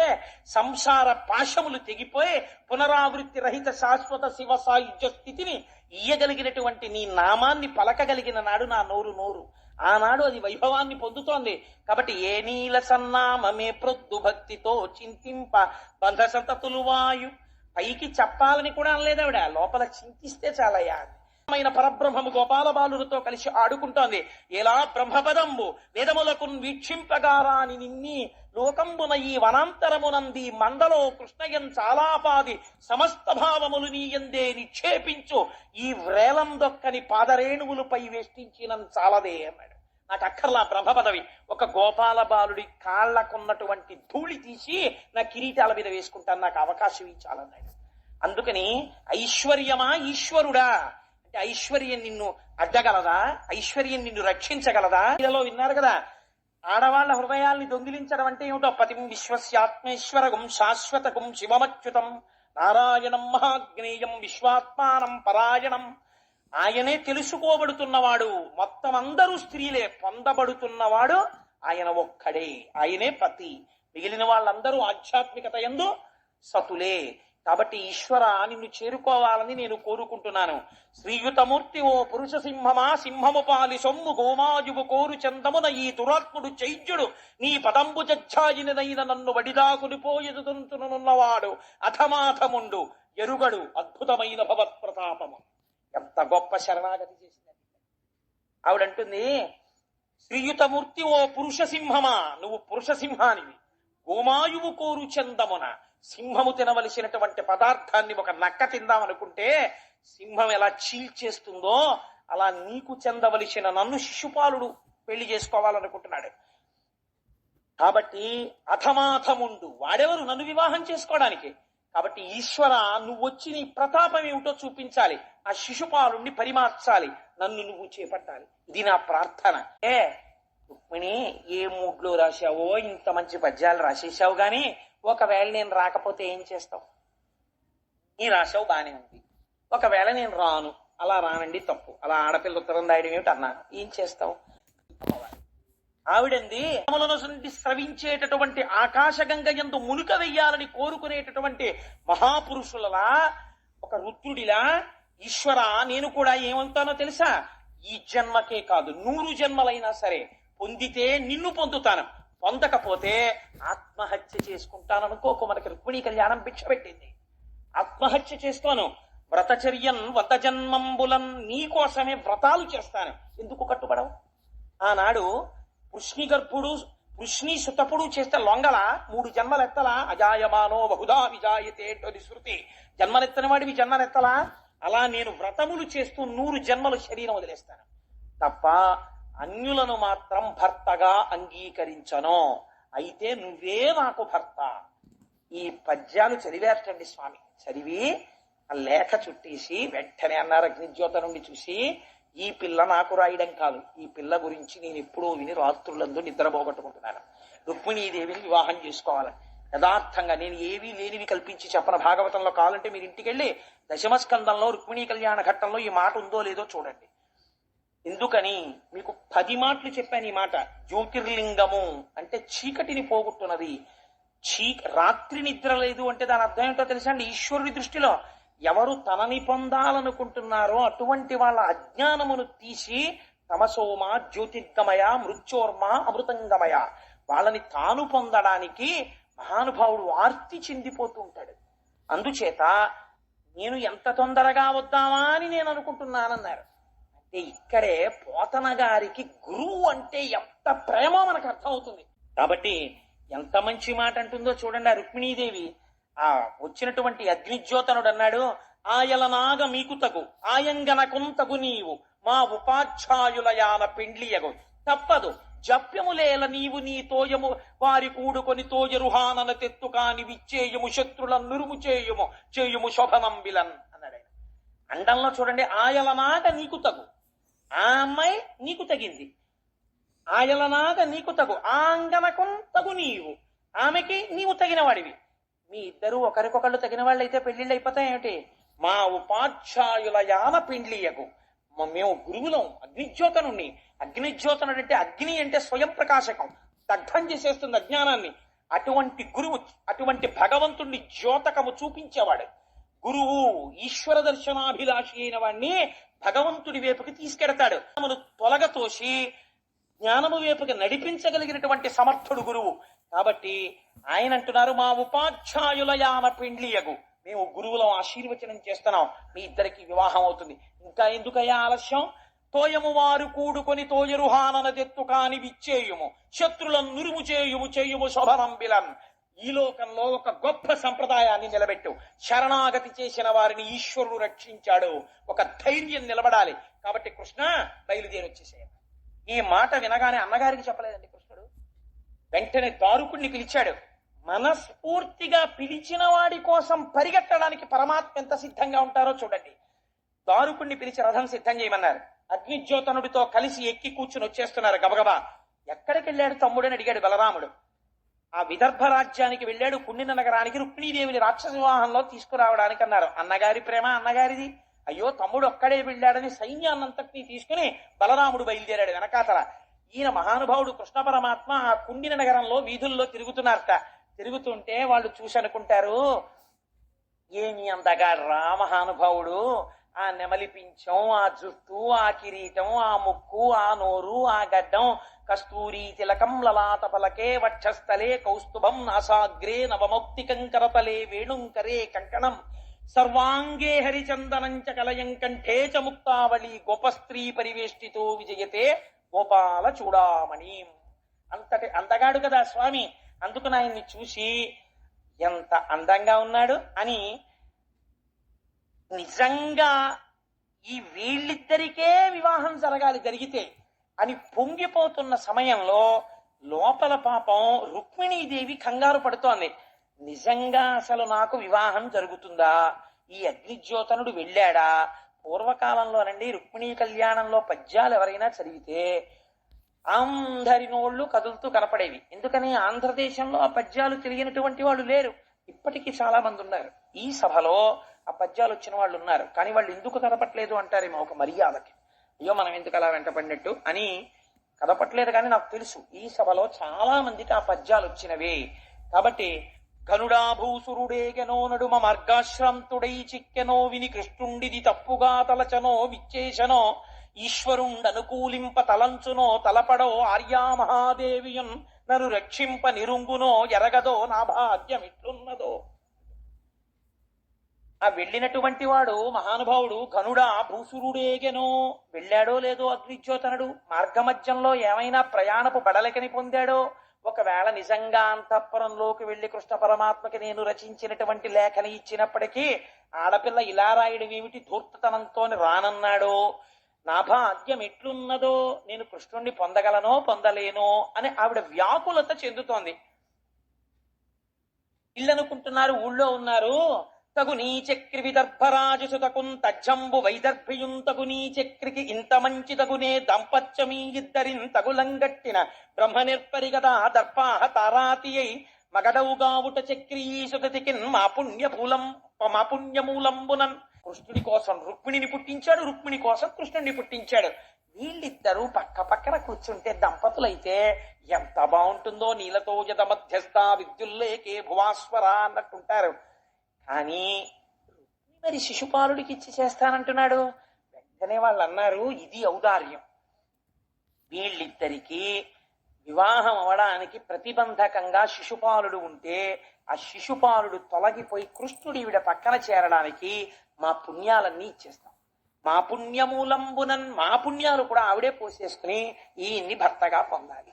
సంసార పాశములు తెగిపోయి పునరావృత్తి రహిత శాశ్వత శివ సాయుధ్య స్థితిని ఇయ్యగలిగినటువంటి నీ నామాన్ని పలకగలిగిన నాడు నా నోరు ఆనాడు అది వైభవాన్ని పొందుతోంది. కాబట్టి ఏ నీల సన్నామమే ప్రొద్దు భక్తితో చింతింప బంధ సంతతులు వాయు. పైకి చెప్పాలని కూడా అనలేదు ఆవిడ, లోపల చింతిస్తే చాలయ్యా. పరబ్రహ్మము గోపాల బాలులతో కలిసి ఆడుకుంటోంది. ఎలా బ్రహ్మపదంబు వేదములకు వీక్షింపగారాని నిన్ని లోకంబున ఈ వనాంతరమునంది మందలో కృష్ణయం చాలాపాది సమస్త భావములు నీయందే నిక్షేపించు. ఈ వ్రేలం దొక్కని పాదరేణువులపై వేష్టించిన చాలదే అన్నాడు. నాకు అక్కర్లా బ్రహ్మ పదవి, ఒక గోపాల బాలుడి కాళ్లకున్నటువంటి ధూళి తీసి నా కిరీటాల మీద వేసుకుంటాను, నాకు అవకాశం ఇచ్చాలన్నాడు. అందుకని ఐశ్వర్యమా ఈశ్వరుడా అంటే ఐశ్వర్యం నిన్ను అడ్డగలదా, ఐశ్వర్యం నిన్ను రక్షించగలదా? ఇలాలో విన్నారు కదా, ఆడవాళ్ల హృదయాల్ని దొంగిలించడం అంటే ఏమిటో. పతిం విశ్వస్యాత్మేశ్వరగం శాశ్వతకం శివమచ్యుతం నారాయణం మహాజ్ఞేయం విశ్వాత్మానం పరాయణం. ఆయనే తెలుసుకోబడుతున్నవాడు, మొత్తం అందరూ స్త్రీలే, పొందబడుతున్నవాడు ఆయన ఒక్కడే, ఆయనే పతి. మిగిలిన వాళ్ళందరూ ఆధ్యాత్మికత యందు సతులే. కాబట్టి ఈశ్వర నిన్ను చేరుకోవాలని నేను కోరుకుంటున్నాను. శ్రీయుతమూర్తి ఓ పురుష సింహమా సింహము పాలి సొమ్ము గోమాజువు కోరు చందమున ఈ దురాత్ముడు చైద్యుడు నీ పదంబు జజ్జాయినదైన నన్ను వడిదాకునిపోయేదుతున్నవాడు అధమాధముండు ఎరుగడు అద్భుతమైన భగవత్ ప్రతాపము. ఎంత గొప్ప శరణాగతి చేసింది ఆవిడంటుంది. శ్రీయుతమూర్తి ఓ పురుష సింహమా, నువ్వు పురుష సింహానివి. గోమాయువు కోరు చందమున, సింహము తినవలసినటువంటి పదార్థాన్ని ఒక నక్క తిందామనుకుంటే సింహం ఎలా చీల్చేస్తుందో అలా నీకు చెందవలసిన నన్ను శిశుపాలుడు పెళ్లి చేసుకోవాలనుకుంటున్నాడు. కాబట్టి అథమాథముండు, వాడెవరు నన్ను వివాహం చేసుకోవడానికి? కాబట్టి ఈశ్వర నువ్వు వచ్చి నీ ప్రతాపం ఏమిటో చూపించాలి, ఆ శిశుపాలుణ్ణి పరిమార్చాలి, నన్ను నువ్వు చేపట్టాలి. ఇది నా ప్రార్థన. రుక్మిణి ఏ మూడ్లో రాశావో ఇంత మంచి పద్యాలు రాసేసావు గాని ఒకవేళ నేను రాకపోతే ఏం చేస్తావు? నీ రాశావు బానే ఉంది, ఒకవేళ నేను రాను, అలా రానండి తప్పు, అలా ఆడపిల్ల ఉత్తరం రాయడం ఏమిటి అన్నాను, ఏం చేస్తావు? ఆవిడంది స్రవించేటటువంటి ఆకాశగంగ యందు మునుక వెయ్యాలని కోరుకునేటటువంటి మహాపురుషులలా, ఒక రుద్రుడిలా ఈశ్వర నేను కూడా ఏమంటానో తెలుసా? ఈ జన్మకే కాదు 100 జన్మలైనా సరే పొందితే నిన్ను పొందుతాను, పొందకపోతే ఆత్మహత్య చేసుకుంటాననుకోకు. మనకి రుక్మిణీ కళ్యాణం భిక్ష పెట్టింది. ఆత్మహత్య చేస్తాను, వ్రతచర్యన్ 100 జన్మంబులన్, నీకోసమే వ్రతాలు చేస్తాను. ఎందుకు కట్టుబడవు? ఆనాడు వృష్ణి గర్భుడు వృష్ణి సుతపుడు చేస్తే లొంగల 3 జన్మలెత్తలా? అజాయమానో బహుదా విజాయతే అది శృతి. జన్మలెత్తని వాడివి జన్మలెత్తలా? అలా నేను వ్రతములు చేస్తూ 100 జన్మలు శరీరం వదిలేస్తాను తప్ప అన్యులను మాత్రం భర్తగా అంగీకరించను. అయితే నువ్వే నాకు భర్త. ఈ పద్యాలు చదివేటండి స్వామి. చదివి ఆ లేఖ చుట్టేసి వెంటనే అన్నారు అగ్నిజ్యోత నుండి చూసి, ఈ పిల్ల నాకు రాయడం కాదు, ఈ పిల్ల గురించి నేను ఎప్పుడో విని రాత్రులందు నిద్రపోగొట్టుకుంటున్నాను. రుక్మిణీదేవిని వివాహం చేసుకోవాలని యథార్థంగా నేను ఏవీ లేనివి కల్పించి చెప్పన. భాగవతంలో కావాలంటే మీరు ఇంటికి వెళ్ళి దశమస్కందంలో రుక్మిణీ కళ్యాణ ఘట్టంలో ఈ మాట ఉందో లేదో చూడండి. ఎందుకని మీకు 10 మాటలు చెప్పాను ఈ మాట. జ్యోతిర్లింగము అంటే చీకటిని పోగొట్టున్నది. రాత్రి నిద్ర లేదు అంటే దాని అర్థం ఏంటో తెలుసా అండి? ఈశ్వరుడి దృష్టిలో ఎవరు తనని పొందాలనుకుంటున్నారో అటువంటి వాళ్ళ అజ్ఞానమును తీసి తమసోమ జ్యోతిర్గమయ మృత్యోర్మ అమృతంగమయ, వాళ్ళని తాను పొందడానికి మహానుభావుడు ఆర్తి చెందిపోతూ ఉంటాడు. అందుచేత నేను ఎంత తొందరగా వద్దామా అని నేను అనుకుంటున్నానన్నారు. అంటే ఇక్కడే పోతన గారికి గురువు అంటే ఎంత ప్రేమో మనకు అర్థమవుతుంది. కాబట్టి ఎంత మంచి మాట అంటుందో చూడండి. ఆ రుక్మిణీదేవి ఆ వచ్చినటువంటి అగ్నిజ్యోతనుడు అన్నాడు, ఆయలనాగ మీకు తగు ఆయంగనకుంతగు నీవు మా ఉపాధ్యాయులయాన పెండ్లియగు తప్పదు జప్యములేల నీవు నీ తోయము వారి కూడుకొని తోయరుహానన తెత్తు కాని విచ్చేయము శత్రులను నురుము చేయుము శోభనంబిలన్ అన్నాడు ఆయన. అండంలో చూడండి, ఆయలనాగ నీకు తగు, ఆ అమ్మాయి నీకు తగింది. ఆయలనాగ నీకు తగు ఆంగనకుం తగు నీవు, ఆమెకి నీవు తగిన వాడివి. మీ ఇద్దరు ఒకరికొకళ్ళు తగిన వాళ్ళు అయితే పెళ్లిళ్ళు అయిపోతాయేమిటి? మా ఉపాధ్యాయుల యాన పెండ్లియకు, మేము గురువులం. అగ్నిజ్యోతనుణ్ణి. అగ్నిజ్యోతనుడు అంటే అగ్ని అంటే స్వయం ప్రకాశకం, దగ్ధం చేసేస్తుంది అజ్ఞానాన్ని. అటువంటి గురువు, అటువంటి భగవంతుణ్ణి ద్యోతకము చూపించేవాడు గురువు. ఈశ్వర దర్శనాభిలాషి అయిన వాడిని భగవంతుడి వైపుకి తీసుకెడతాడు. మనము తొలగతోసి జ్ఞానము వైపుకి నడిపించగలిగినటువంటి సమర్థుడు గురువు. కాబట్టి ఆయన అంటున్నారు, మా ఉపాధ్యాయుల యాన పెండ్లియగు, మేము గురువులం ఆశీర్వచనం చేస్తున్నాం, మీ ఇద్దరికి వివాహం అవుతుంది. ఇంకా ఎందుకయ్యా ఆలస్యం? తోయము వారు కూడుకొని తోయరుహానన తెత్తు కాని విచ్చేయుము శత్రులను నురుము చేయుము శోభనంబిలన్. ఈ లోకంలో ఒక గొప్ప సంప్రదాయాన్ని నిలబెట్టు. శరణాగతి చేసిన వారిని ఈశ్వరుడు రక్షించాడు. ఒక ధైర్యం నిలబడాలి. కాబట్టి కృష్ణ బయలుదేరి వచ్చేసేయండి. ఈ మాట వినగానే అన్నగారికి చెప్పలేదండి కృష్ణుడు. వెంటనే దారుకుణ్ణి పిలిచాడు. మనస్ఫూర్తిగా పిలిచిన వాడి కోసం పరిగెత్తడానికి పరమాత్మ ఎంత సిద్ధంగా ఉంటారో చూడండి. దారుకుణ్ణి పిలిచి రథం సిద్ధం చేయమన్నారు. అగ్నిజ్యోతనుడితో కలిసి ఎక్కి కూర్చుని వచ్చేస్తున్నారు గబగబా. ఎక్కడికి వెళ్ళాడు తమ్ముడని అడిగాడు బలరాముడు. ఆ విదర్భ రాజ్యానికి వెళ్ళాడు, కుండిన నగరానికి రుక్మిణీదేవిని రాక్షస వివాహంలో తీసుకురావడానికి అన్నారు. అన్నగారి ప్రేమ అన్నగారిది. అయ్యో తమ్ముడు ఒక్కడే వెళ్ళాడని సైన్యాన్నంతటినీ తీసుకుని బలరాముడు బయలుదేరాడు వెనకాతల. ఈయన మహానుభావుడు కృష్ణ పరమాత్మ ఆ కుండిన నగరంలో వీధుల్లో తిరుగుతున్నారట. తిరుగుతుంటే వాళ్ళు చూసి అనుకుంటారు, ఏమి అందగాడు రా మహానుభావుడు, ఆ నెమలి పించం, ఆ జుట్టు, ఆ కిరీటం, ఆ ముక్కు, ఆ నోరు, ఆ గడ్డం, కస్తూరి తిలకం లలాట పలకే వక్షస్థలే కౌస్తుభం నాసాగ్రే నవమౌక్తికం కరతలే వేణుంకరే కంకణం సర్వాంగే హరిచందనంచ కలయం కంఠే చ ముక్తావళి గోపస్త్రీ పరివేష్టితో విజయతే గోపాల చూడామణి. అంతటి అందగాడు కదా స్వామి. అందుకని ఆయన్ని చూసి ఎంత అందంగా ఉన్నాడు అని నిజంగా ఈ వీళ్ళిద్దరికే వివాహం జరిగితే అని పొంగిపోతున్న సమయంలో లోపల పాపం రుక్మిణీదేవి కంగారు పడుతోంది. నిజంగా అసలు నాకు వివాహం జరుగుతుందా? ఈ అగ్నిజ్యోతనుడు వెళ్ళాడా? పూర్వకాలంలోనండి రుక్మిణీ కళ్యాణంలో పద్యాలు ఎవరైనా చదివితే అందరి నోళ్లు కదులుతూ కనపడేవి. ఎందుకని ఆంధ్రదేశంలో ఆ పద్యాలు తెలియనటువంటి వాళ్ళు లేరు. ఇప్పటికీ చాలా మంది ఉన్నారు. ఈ సభలో ఆ పద్యాలు వచ్చిన వాళ్ళు ఉన్నారు. కానీ వాళ్ళు ఎందుకు కదపట్లేదు అంటారేమో ఒక మర్యాదకి. అయ్యో మనం ఎందుకు అలా వెంటపడినట్టు అని కదపట్లేదు. కానీ నాకు తెలుసు ఈ సభలో చాలా మందికి ఆ పద్యాలు వచ్చినవే. కాబట్టి ఘనుడా భూసురుడేగెనో నడుమ మార్గాశ్రాంతుడై చిక్కెనో విని కృష్ణుండిది తప్పుగా తలచనో విచ్చేశనో ఈశ్వరుండనుకూలింప తలంచునో తలపడో ఆర్యా మహాదేవియున్ నరు రక్షింప నిరుంగునో ఎరగదో నా భాగ్యం ఇట్లున్నదో. ఆ వెళ్ళినటువంటి వాడు మహానుభావుడు ఘనుడా భూసురుడేగెనో, వెళ్ళాడో లేదో అగ్నిజ్యోతనుడు, మార్గమధ్యంలో ఏమైనా ప్రయాణపు బడలకని పొందాడో, ఒకవేళ నిజంగా అంతఃపురంలోకి వెళ్లి కృష్ణ పరమాత్మకి నేను రచించినటువంటి లేఖని ఇచ్చినప్పటికీ ఆడపిల్ల ఇలా రాయడం ఏమిటి ధూర్తతనంతో రానన్నాడో, నా భాగ్యం ఎట్లున్నదో, నేను కృష్ణుణ్ణి పొందగలనో పొందలేనో అని ఆవిడ వ్యాకులత చెందుతోంది. ఇల్లనుకుంటున్నారు, ఊళ్ళో ఉన్నారు. తగు నీ చక్రి విదర్భరాజసుతకుం తజ్జంబు వైదర్భియుం తగు నీ చక్రికి ఇంత మంచి తగునే దంపత్యమీ ఇద్దరిన్ తగులంగట్టిన బ్రహ్మ నిర్పరిగదా దర్పాహ తారాతి అయి మగడవుగావుట చక్రీసుతతికిన్ మా పుణ్యమూలంబునన్. కృష్ణుడి కోసం రుక్మిణిని పుట్టించాడు, రుక్మిణి కోసం కృష్ణుడిని పుట్టించాడు. వీళ్ళిద్దరూ పక్క పక్కన కూర్చుంటే దంపతులైతే ఎంత బాగుంటుందో, నీలతో జత మధ్యస్థ విద్యుల్లేకే భువాస్వర అన్నట్టుంటారు. కానీ మరి శిశుపాలుడికి ఇచ్చి చేస్తానంటున్నాడు. వెంటనే వాళ్ళు అన్నారు, ఇది ఔదార్యం. వీళ్ళిద్దరికీ వివాహం అవడానికి ప్రతిబంధకంగా శిశుపాలుడు ఉంటే ఆ శిశుపాలుడు తొలగిపోయి కృష్ణుడి ఈవిడ పక్కన చేరడానికి మా పుణ్యాలన్నీ ఇచ్చేస్తాం. మా పుణ్యమూలంబునన్, మా పుణ్యాలు కూడా ఆవిడే పోసేసుకుని ఈయన్ని భర్తగా పొందాలి.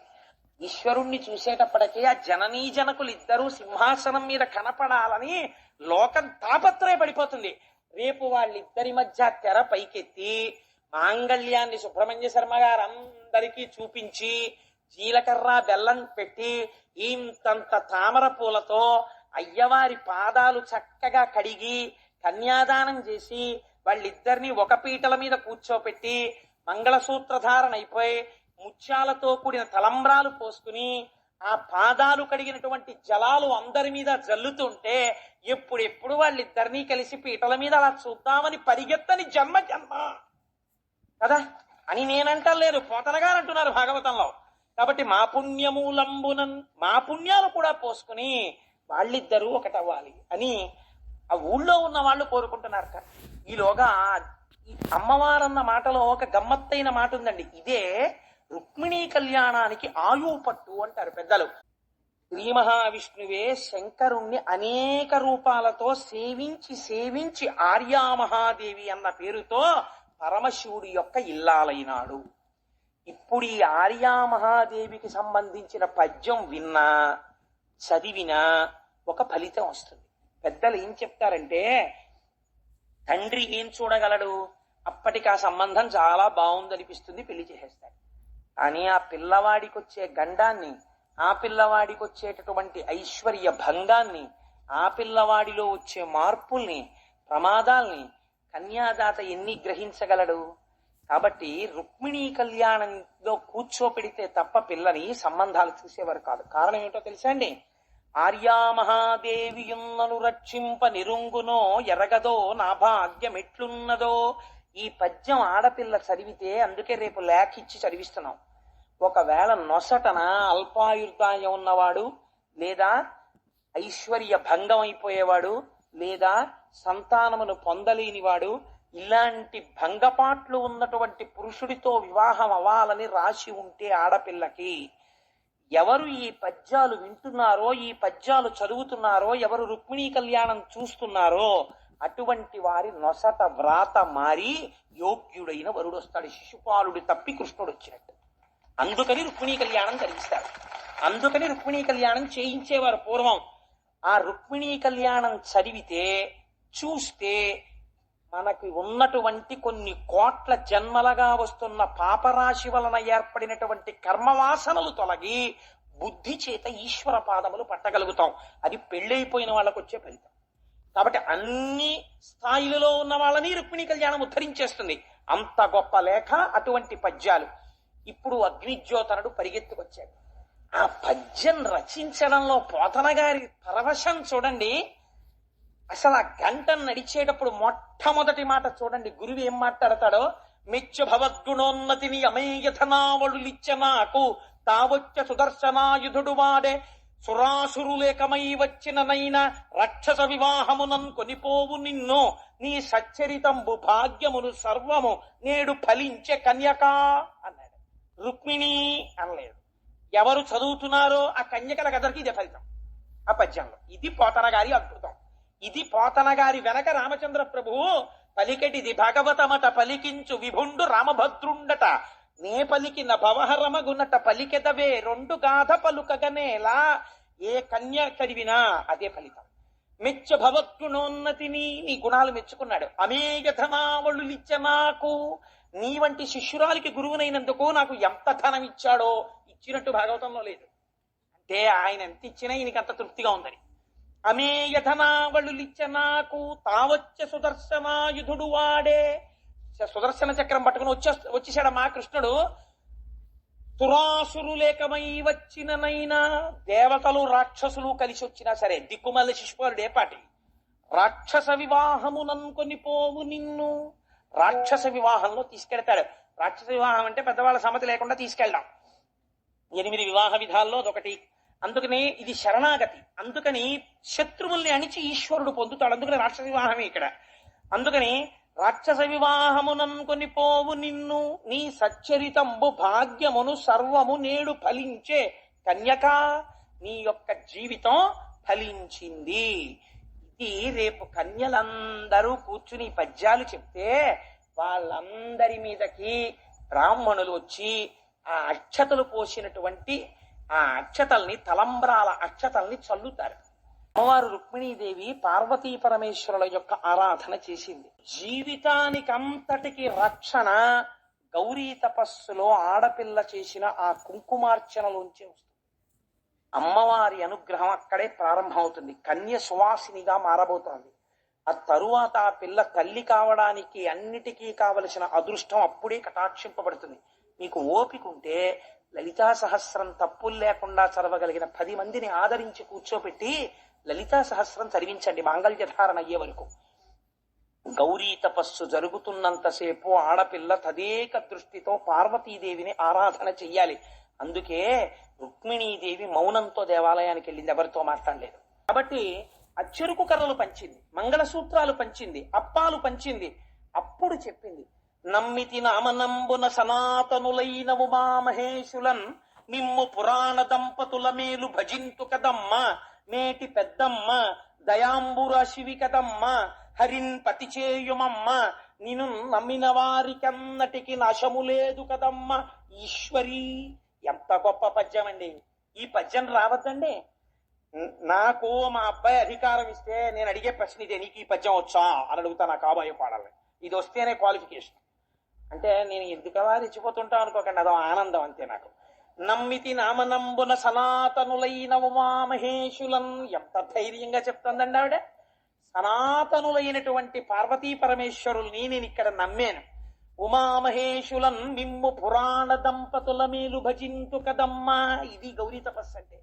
ఈశ్వరుణ్ణి చూసేటప్పటికీ ఆ జననీ జనకులు ఇద్దరూ సింహాసనం మీద కనపడాలని లోకం తాపత్రయపడిపోతుంది. రేపు వాళ్ళిద్దరి మధ్య తెర పైకెత్తి మాంగళ్యాన్ని సుబ్రహ్మణ్య శర్మ గారు అందరికీ చూపించి జీలకర్ర బెల్లం పెట్టి ఇంతంత తామర పూలతో అయ్యవారి పాదాలు చక్కగా కడిగి కన్యాదానం చేసి వాళ్ళిద్దరినీ ఒక పీటల మీద కూర్చోపెట్టి మంగళసూత్రధారణ అయిపోయి ముత్యాలతో కూడిన తలంబ్రాలు పోసుకుని ఆ పాదాలు కడిగినటువంటి జలాలు అందరి మీద జల్లుతుంటే ఎప్పుడెప్పుడు వాళ్ళిద్దరినీ కలిసి పీటల మీద అలా చూద్దామని పరిగెత్తని జన్మ జన్మ కదా అని నేనంటలేదు, పోతనగారు అంటున్నారు భాగవతంలో. కాబట్టి మా పుణ్యమూలంబునన్, మా పుణ్యాలు కూడా పోసుకుని వాళ్ళిద్దరూ ఒకటవ్వాలి అని ఆ ఊళ్ళో ఉన్న వాళ్ళు కోరుకుంటున్నారట. ఈలోగా ఈ అమ్మవారన్న మాటలో ఒక గమ్మత్తైన మాట ఉందండి. ఇదే రుక్మిణీ కళ్యాణానికి ఆయువు పట్టు అంటారు పెద్దలు. శ్రీ మహావిష్ణువే శంకరుణ్ణి అనేక రూపాలతో సేవించి సేవించి ఆర్యామహాదేవి అన్న పేరుతో పరమశివుడి యొక్క ఇల్లాలైనాడు. ఇప్పుడు ఈ ఆర్యామహాదేవికి సంబంధించిన పద్యం విన్నా చదివినా ఒక ఫలితం వస్తుంది. పెద్దలు ఏం చెప్తారంటే, తండ్రి ఏం చూడగలడు, అప్పటికి ఆ సంబంధం చాలా బాగుందనిపిస్తుంది, పెళ్లి చేసేస్తాడు. కానీ ఆ పిల్లవాడికి వచ్చే గండాన్ని, ఆ పిల్లవాడికి వచ్చేటటువంటి ఐశ్వర్య భంగాన్ని, ఆ పిల్లవాడిలో వచ్చే మార్పుల్ని, ప్రమాదాల్ని కన్యాదాత ఎన్ని గ్రహించగలడు? కాబట్టి రుక్మిణీ కళ్యాణంలో కూర్చోపెడితే తప్ప పిల్లని సంబంధాలు చూసేవారు కాదు. కారణం ఏమిటో తెలుసా అండి? ఆర్యామహాదేవియున్నను రక్షింప నిరుంగునో ఎరగదో నా భాగ్యమెట్లున్నదో. ఈ పద్యం ఆడపిల్ల చదివితే, అందుకే రేపు లేఖిచ్చి చదివిస్తున్నాం. ఒకవేళ నొసటన అల్పాయుర్దాయం ఉన్నవాడు, లేదా ఐశ్వర్య భంగం అయిపోయేవాడు, లేదా సంతానమును పొందలేనివాడు, ఇలాంటి భంగపాట్లు ఉన్నటువంటి పురుషుడితో వివాహం అవ్వాలని రాసి ఉంటే ఆడపిల్లకి, ఎవరు ఈ పద్యాలు వింటున్నారో, ఈ పద్యాలు చదువుతున్నారో, ఎవరు రుక్మిణీ కళ్యాణం చూస్తున్నారో అటువంటి వారి నొసట వ్రాత మారి యోగ్యుడైన వరుడు వస్తాడు. శిశుపాలుడు తప్పి కృష్ణుడు వచ్చినట్టు. అందుకని రుక్మిణీ కళ్యాణం కలిగిస్తారు. అందుకని రుక్మిణీ కళ్యాణం చేయించేవారు పూర్వం. ఆ రుక్మిణీ కళ్యాణం చదివితే, చూస్తే మనకి ఉన్నటువంటి కొన్ని కోట్ల జన్మలుగా వస్తున్న పాపరాశి వలన ఏర్పడినటువంటి కర్మవాసనలు తొలగి బుద్ధి చేత ఈశ్వర పాదములు పట్టగలుగుతాం. అది పెళ్ళైపోయిన వాళ్ళకు వచ్చే ఫలితం. కాబట్టి అన్ని స్థాయిలలో ఉన్న వాళ్ళని రుక్మిణీ కళ్యాణం ఉద్ధరించేస్తుంది. అంత గొప్ప లేఖ అటువంటి పద్యాలు. ఇప్పుడు అగ్నిజ్యోతనుడు పరిగెత్తుకొచ్చాడు. ఆ పద్యం రచించడంలో పోతన గారి పరవశం చూడండి. అసలు ఆ గంటను నడిచేటప్పుడు మొట్టమొదటి మాట చూడండి, గురువు ఏం మాట్లాడతాడో. మెచ్చు భవద్గుణోన్నతిని అమేయథనావళులిచ్చ నాకు తావొచ్చ సుదర్శనాయుధుడు వాడే సురాసురులేకమై వచ్చిన నైనా రక్షస వివాహమునన్ కొనిపోవు నిన్ను నీ సచ్చరితంబు భాగ్యమును సర్వము నేడు ఫలించే కన్యకా అన్నాడు. రుక్మిణి అనలేదు. ఎవరు చదువుతున్నారో ఆ కన్యకల గదరికి ఇదే ఫలితం ఆ పద్యంలో. ఇది పోతన గారి అద్భుతం. ఇది పోతన గారి వెనక రామచంద్ర ప్రభువు పలికెటిది భగవతమట పలికించు విభుండు రామభద్రుండట నే పలికిన భవహరమగునట పలికెదవే రెండు గాథ పలుకగనేలా. ఏ కన్య చదివినా అదే ఫలితం. మెచ్చ భవద్గుణోన్నతిని, నీ గుణాలు మెచ్చుకున్నాడు. అమేయధనావళులిచ్చ నాకు, నీ వంటి శిష్యురాలికి గురువునైనందుకు నాకు ఎంత ధనం ఇచ్చాడో. ఇచ్చినట్టు భాగవతంలో లేదు. అంటే ఆయన ఎంత ఇచ్చినా ఈయనకి అంత తృప్తిగా ఉందని. అమేయధనావళులిచ్చ నాకు తావచ్చ సుదర్శనాయుధుడు వాడే. సుదర్శన చక్రం పట్టుకుని వచ్చేసాడు మా కృష్ణుడు. సురాసురులేకమై వచ్చిననైనా, దేవతలు రాక్షసులు కలిసి వచ్చినా సరే, దిక్కుమల్ల శిశుపాలుడే పాటి. రాక్షస వివాహముననుకొని పోవు నిన్ను, రాక్షస వివాహంలో తీసుకెడతాడు. రాక్షస వివాహం అంటే పెద్దవాళ్ళ సమ్మతి లేకుండా తీసుకెళ్ళడం. 8 వివాహ విధాల్లో అదొకటి. అందుకని ఇది శరణాగతి. అందుకని శత్రువుల్ని అణిచి ఈశ్వరుడు పొందుతాడు. అందుకని రాక్షస వివాహమే ఇక్కడ. అందుకని రాక్షస వివాహముననుకొని పోవు నిన్ను నీ సచ్చరితంబు భాగ్యమును సర్వము నేడు ఫలించే కన్యక, నీ యొక్క జీవితం ఫలించింది. ఇది రేపు కన్యలందరూ కూర్చుని పద్యాలు చెప్తే వాళ్ళందరి మీదకి బ్రాహ్మణులు వచ్చి ఆ అక్షతలు పోసినటువంటి ఆ అక్షతల్ని, తలంబ్రాల అక్షతల్ని చల్లుతారు. అమ్మవారు రుక్మిణీదేవి పార్వతీ పరమేశ్వరుల యొక్క ఆరాధన చేసింది. జీవితానికంతటికి రక్షణ గౌరీ తపస్సులో ఆడపిల్ల చేసిన ఆ కుంకుమార్చనలోంచి వస్తుంది. అమ్మవారి అనుగ్రహం అక్కడే ప్రారంభమవుతుంది. కన్య సువాసినిగా మారబోతోంది. ఆ తరువాత ఆ పిల్ల తల్లి కావడానికి అన్నిటికీ కావలసిన అదృష్టం అప్పుడే కటాక్షింపబడుతుంది. మీకు ఓపిక ఉంటే లలితా సహస్రం తప్పులు లేకుండా చదవగలిగిన 10 మందిని ఆదరించి కూర్చోపెట్టి లలితా సహస్రం చదివించండి మాంగళ్యధారణ అయ్యే వరకు. గౌరీ తపస్సు జరుగుతున్నంతసేపు ఆడపిల్ల తదేక దృష్టితో పార్వతీదేవిని ఆరాధన చెయ్యాలి. అందుకే రుక్మిణీదేవి మౌనంతో దేవాలయానికి వెళ్ళింది, ఎవరితో మాట్లాడలేదు. కాబట్టి ఆ చెరుకు కర్రలు పంచింది, మంగళసూత్రాలు పంచింది, అప్పాలు పంచింది. అప్పుడు చెప్పింది, నమ్మితి నామనంబున సనాతనులైన ఉమామహేశులన్ మిమ్ము పురాణ దంపతుల మేలు భజింతు కదమ్మ, మేటి పెద్దమ్మ దయాంబుర శివి కదమ్మ, హరిన్ పతి చేయుమమ్మ, నిన్ను నమ్మిన వారికన్నటికి నాశము లేదు కదమ్మ ఈశ్వరి. ఎంత గొప్ప పద్యం అండి! ఈ పద్యం రావద్దండి. నాకు మా అబ్బాయి అధికారం ఇస్తే నేను అడిగే ప్రశ్న ఇదే, నీకు ఈ పద్యం వచ్చా అని అడుగుతా. నా కాబోయే పాడాలి, ఇది వస్తేనే క్వాలిఫికేషన్. అంటే నేను ఎందుకలా రెచ్చిపోతుంటా అనుకోకండి, అదో ఆనందం అంతే నాకు. నమ్మితి నామనంబున సనాతనులైన ఉమామహేశులన్, ఎంత ధైర్యంగా చెప్తుందండి ఆవిడ. సనాతనులైనటువంటి పార్వతీ పరమేశ్వరుల్ని నేను ఇక్కడ నమ్మాను. ఉమామహేశులన్ మిమ్ము పురాణ దంపతుల మేలు భజింతు కదమ్మా. ఇది గౌరీ తపస్సు అంటే.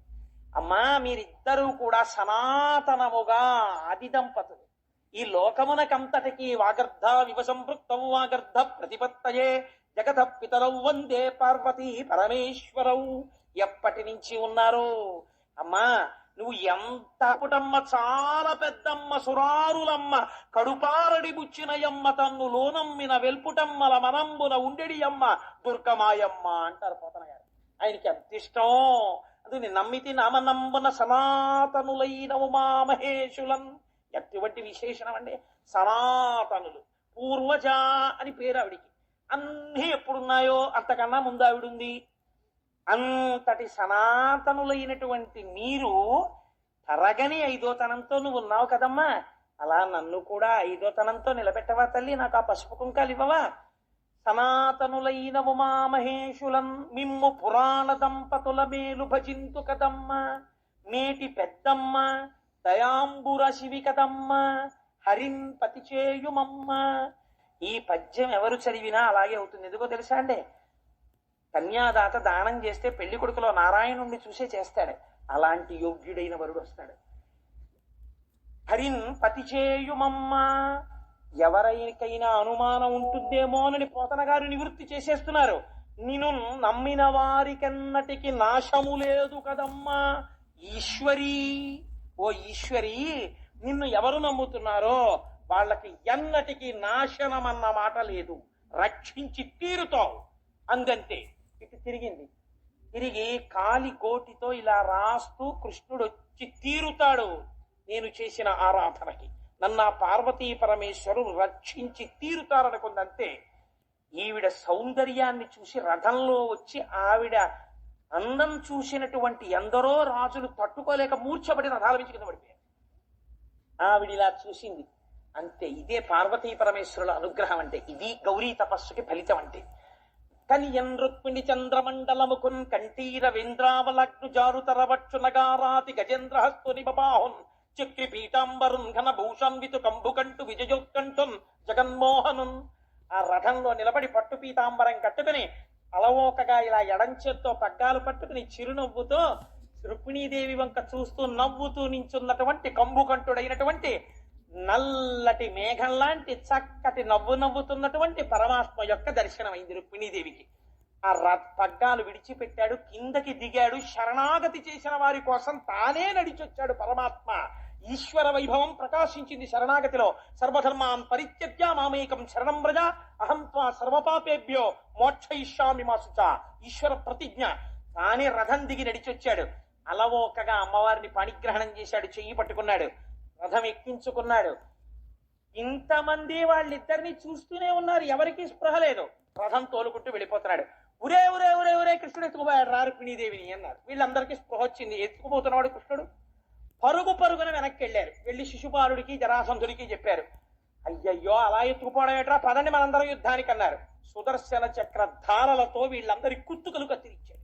అమ్మా, మీరిద్దరూ కూడా సనాతనముగా ఆది దంపతులు. ఈ లోకమునకంతటికి వాగర్ధ వివసంపృక్తం వాగర్ధ ప్రతిపత్తయే జగత పితరౌ వందే పార్వతీ పరమేశ్వరౌ. ఎప్పటి నుంచి ఉన్నారు అమ్మా? నువ్వు ఎంత పుటమ్మ, చాలా పెద్దమ్మ, సురారులమ్మ, కడుపారడి బుచ్చినయమ్మ, తన్ను లోనమ్మిన వెల్పుటమ్మల మనంబున ఉండెడి అమ్మ దుర్గమాయమ్మ అంటారు పోతన గారు. ఆయనకి ఎంత ఇష్టం. అందుకని నమ్మితి నామనంబున సనాతనులైన ఉమామహేశులన్. ఎటువంటి విశేషణం అండి! సనాతనులు, పూర్వజ అని పేరు ఆవిడికి. అన్నీ ఎప్పుడున్నాయో అంతకన్నా ముందు ఆవిడుంది. అంతటి సనాతనులైనటువంటి మీరు తరగని 5వ తనంతో నువ్వు ఉన్నావు కదమ్మా. అలా నన్ను కూడా 5వ తనంతో నిలబెట్టవా తల్లి, నాకు ఆ పసుపు కుంకాలు ఇవ్వవా? సనాతనులైన ఉమామహేశులం మిమ్ము పురాణ దంపతుల మేలు భజింతు కదమ్మ, మేటి పెద్దమ్మ దయాంబుర శివి కదమ్మ, హరిన్ పతి చేయుమమ్మ. ఈ పద్యం ఎవరు చదివినా అలాగే అవుతుంది. ఎందుకో తెలుసా అండి? కన్యాదాత దానం చేస్తే పెళ్లి కొడుకులో నారాయణుణ్ణి చూసే చేస్తాడు. అలాంటి యోగ్యుడైన వరుడు వస్తాడు. హరిన్ పతి చేయుమమ్మ. ఎవరికైనా అనుమానం ఉంటుందేమోనని పోతన గారు నివృత్తి చేసేస్తున్నారు. నిన్ను నమ్మిన వారికెన్నటికి నాశము లేదు కదమ్మా ఈశ్వరీ. ఓ ఈశ్వరి, నిన్ను ఎవరు నమ్ముతున్నారో వాళ్ళకి ఎన్నటికి నాశనం అన్న మాట లేదు, రక్షించి తీరుతావు అందంతే. ఇటు తిరిగింది. తిరిగి కాలి గోటితో ఇలా రాస్తూ కృష్ణుడు వచ్చి తీరుతాడు నేను చేసిన ఆరాధనకి. నన్ను ఆ పార్వతీ పరమేశ్వరుడు రక్షించి తీరుతారనుకుందంతే. ఈవిడ సౌందర్యాన్ని చూసి రథంలో వచ్చి ఆవిడ అందం చూసినటువంటి ఎందరో రాజులు తట్టుకోలేక మూర్ఛపడి రథాల నుంచి కింద పడిపోయారు. ఆవిడిలా చూసింది అంతే. ఇదే పార్వతీ పరమేశ్వరుల అనుగ్రహం అంటే. ఇది గౌరీ తపస్సుకి ఫలితం అంటే. కనియన్ రుక్మిణి చంద్రమండలముకున్ కంఠీర వేంద్రావలగ్ను జారుతరవక్షు నగారాతి గజేంద్రహస్తుని బబాహున్ చక్రి పీతాంబరున్ ఘన భూషాన్వితు కంబుకంటు విజయోత్కంఠున్ జగన్మోహనున్. ఆ రథంలో నిలబడి పట్టు పీతాంబరం కట్టుకుని అలవోకగా ఇలా ఎడంచేత్తో పగ్గాలు పట్టుకుని చిరునవ్వుతో రుక్మిణీదేవి వంక చూస్తూ నవ్వుతూ నించున్నటువంటి కంబుకంఠుడైనటువంటి నల్లటి మేఘం లాంటి చక్కటి నవ్వు నవ్వుతున్నటువంటి పరమాత్మ యొక్క దర్శనమైంది రుక్మిణీదేవికి. ఆ పగ్గాలు విడిచిపెట్టాడు, కిందకి దిగాడు, శరణాగతి చేసిన వారి కోసం తానే నడిచొచ్చాడు పరమాత్మ. ఈశ్వర వైభవం ప్రకాశించింది శరణాగతిలో. సర్వధర్మాన్ పరిత్యజ్య మామేకం శరణం వ్రజ అహం త్వా సర్వపాపేభ్యో మోక్షయిష్యామి మా శుచ. ఈశ్వర ప్రతిజ్ఞ. తానే రథం దిగి నడిచొచ్చాడు. అలవోకగా అమ్మవారిని పాణిగ్రహణం చేశాడు, చెయ్యి పట్టుకున్నాడు, రథం ఎక్కించుకున్నాడు. ఇంతమంది వాళ్ళిద్దరిని చూస్తూనే ఉన్నారు, ఎవరికి స్పృహ లేదు. రథం తోలుకుంటూ వెళ్ళిపోతున్నాడు. ఉరే ఉరే ఉరే ఉరే కృష్ణుడు ఎత్తుకుపోయాడు రుక్మిణీదేవిని అన్నారు. వీళ్ళందరికీ స్పృహ వచ్చింది, ఎత్తుకుపోతున్నవాడు కృష్ణుడు. పరుగు పరుగున వెనక్కి వెళ్ళారు. వెళ్ళి శిశుపాలుడికి జరాసంధుడికి చెప్పారు, అయ్యయ్యో అలా ఎత్తుకుపోవడం ఏట్రా, పదండి మనందరం యుద్ధానికి అన్నారు. సుదర్శన చక్ర ధారలతో వీళ్ళందరి కుత్తుకలు కత్తిరించాడు.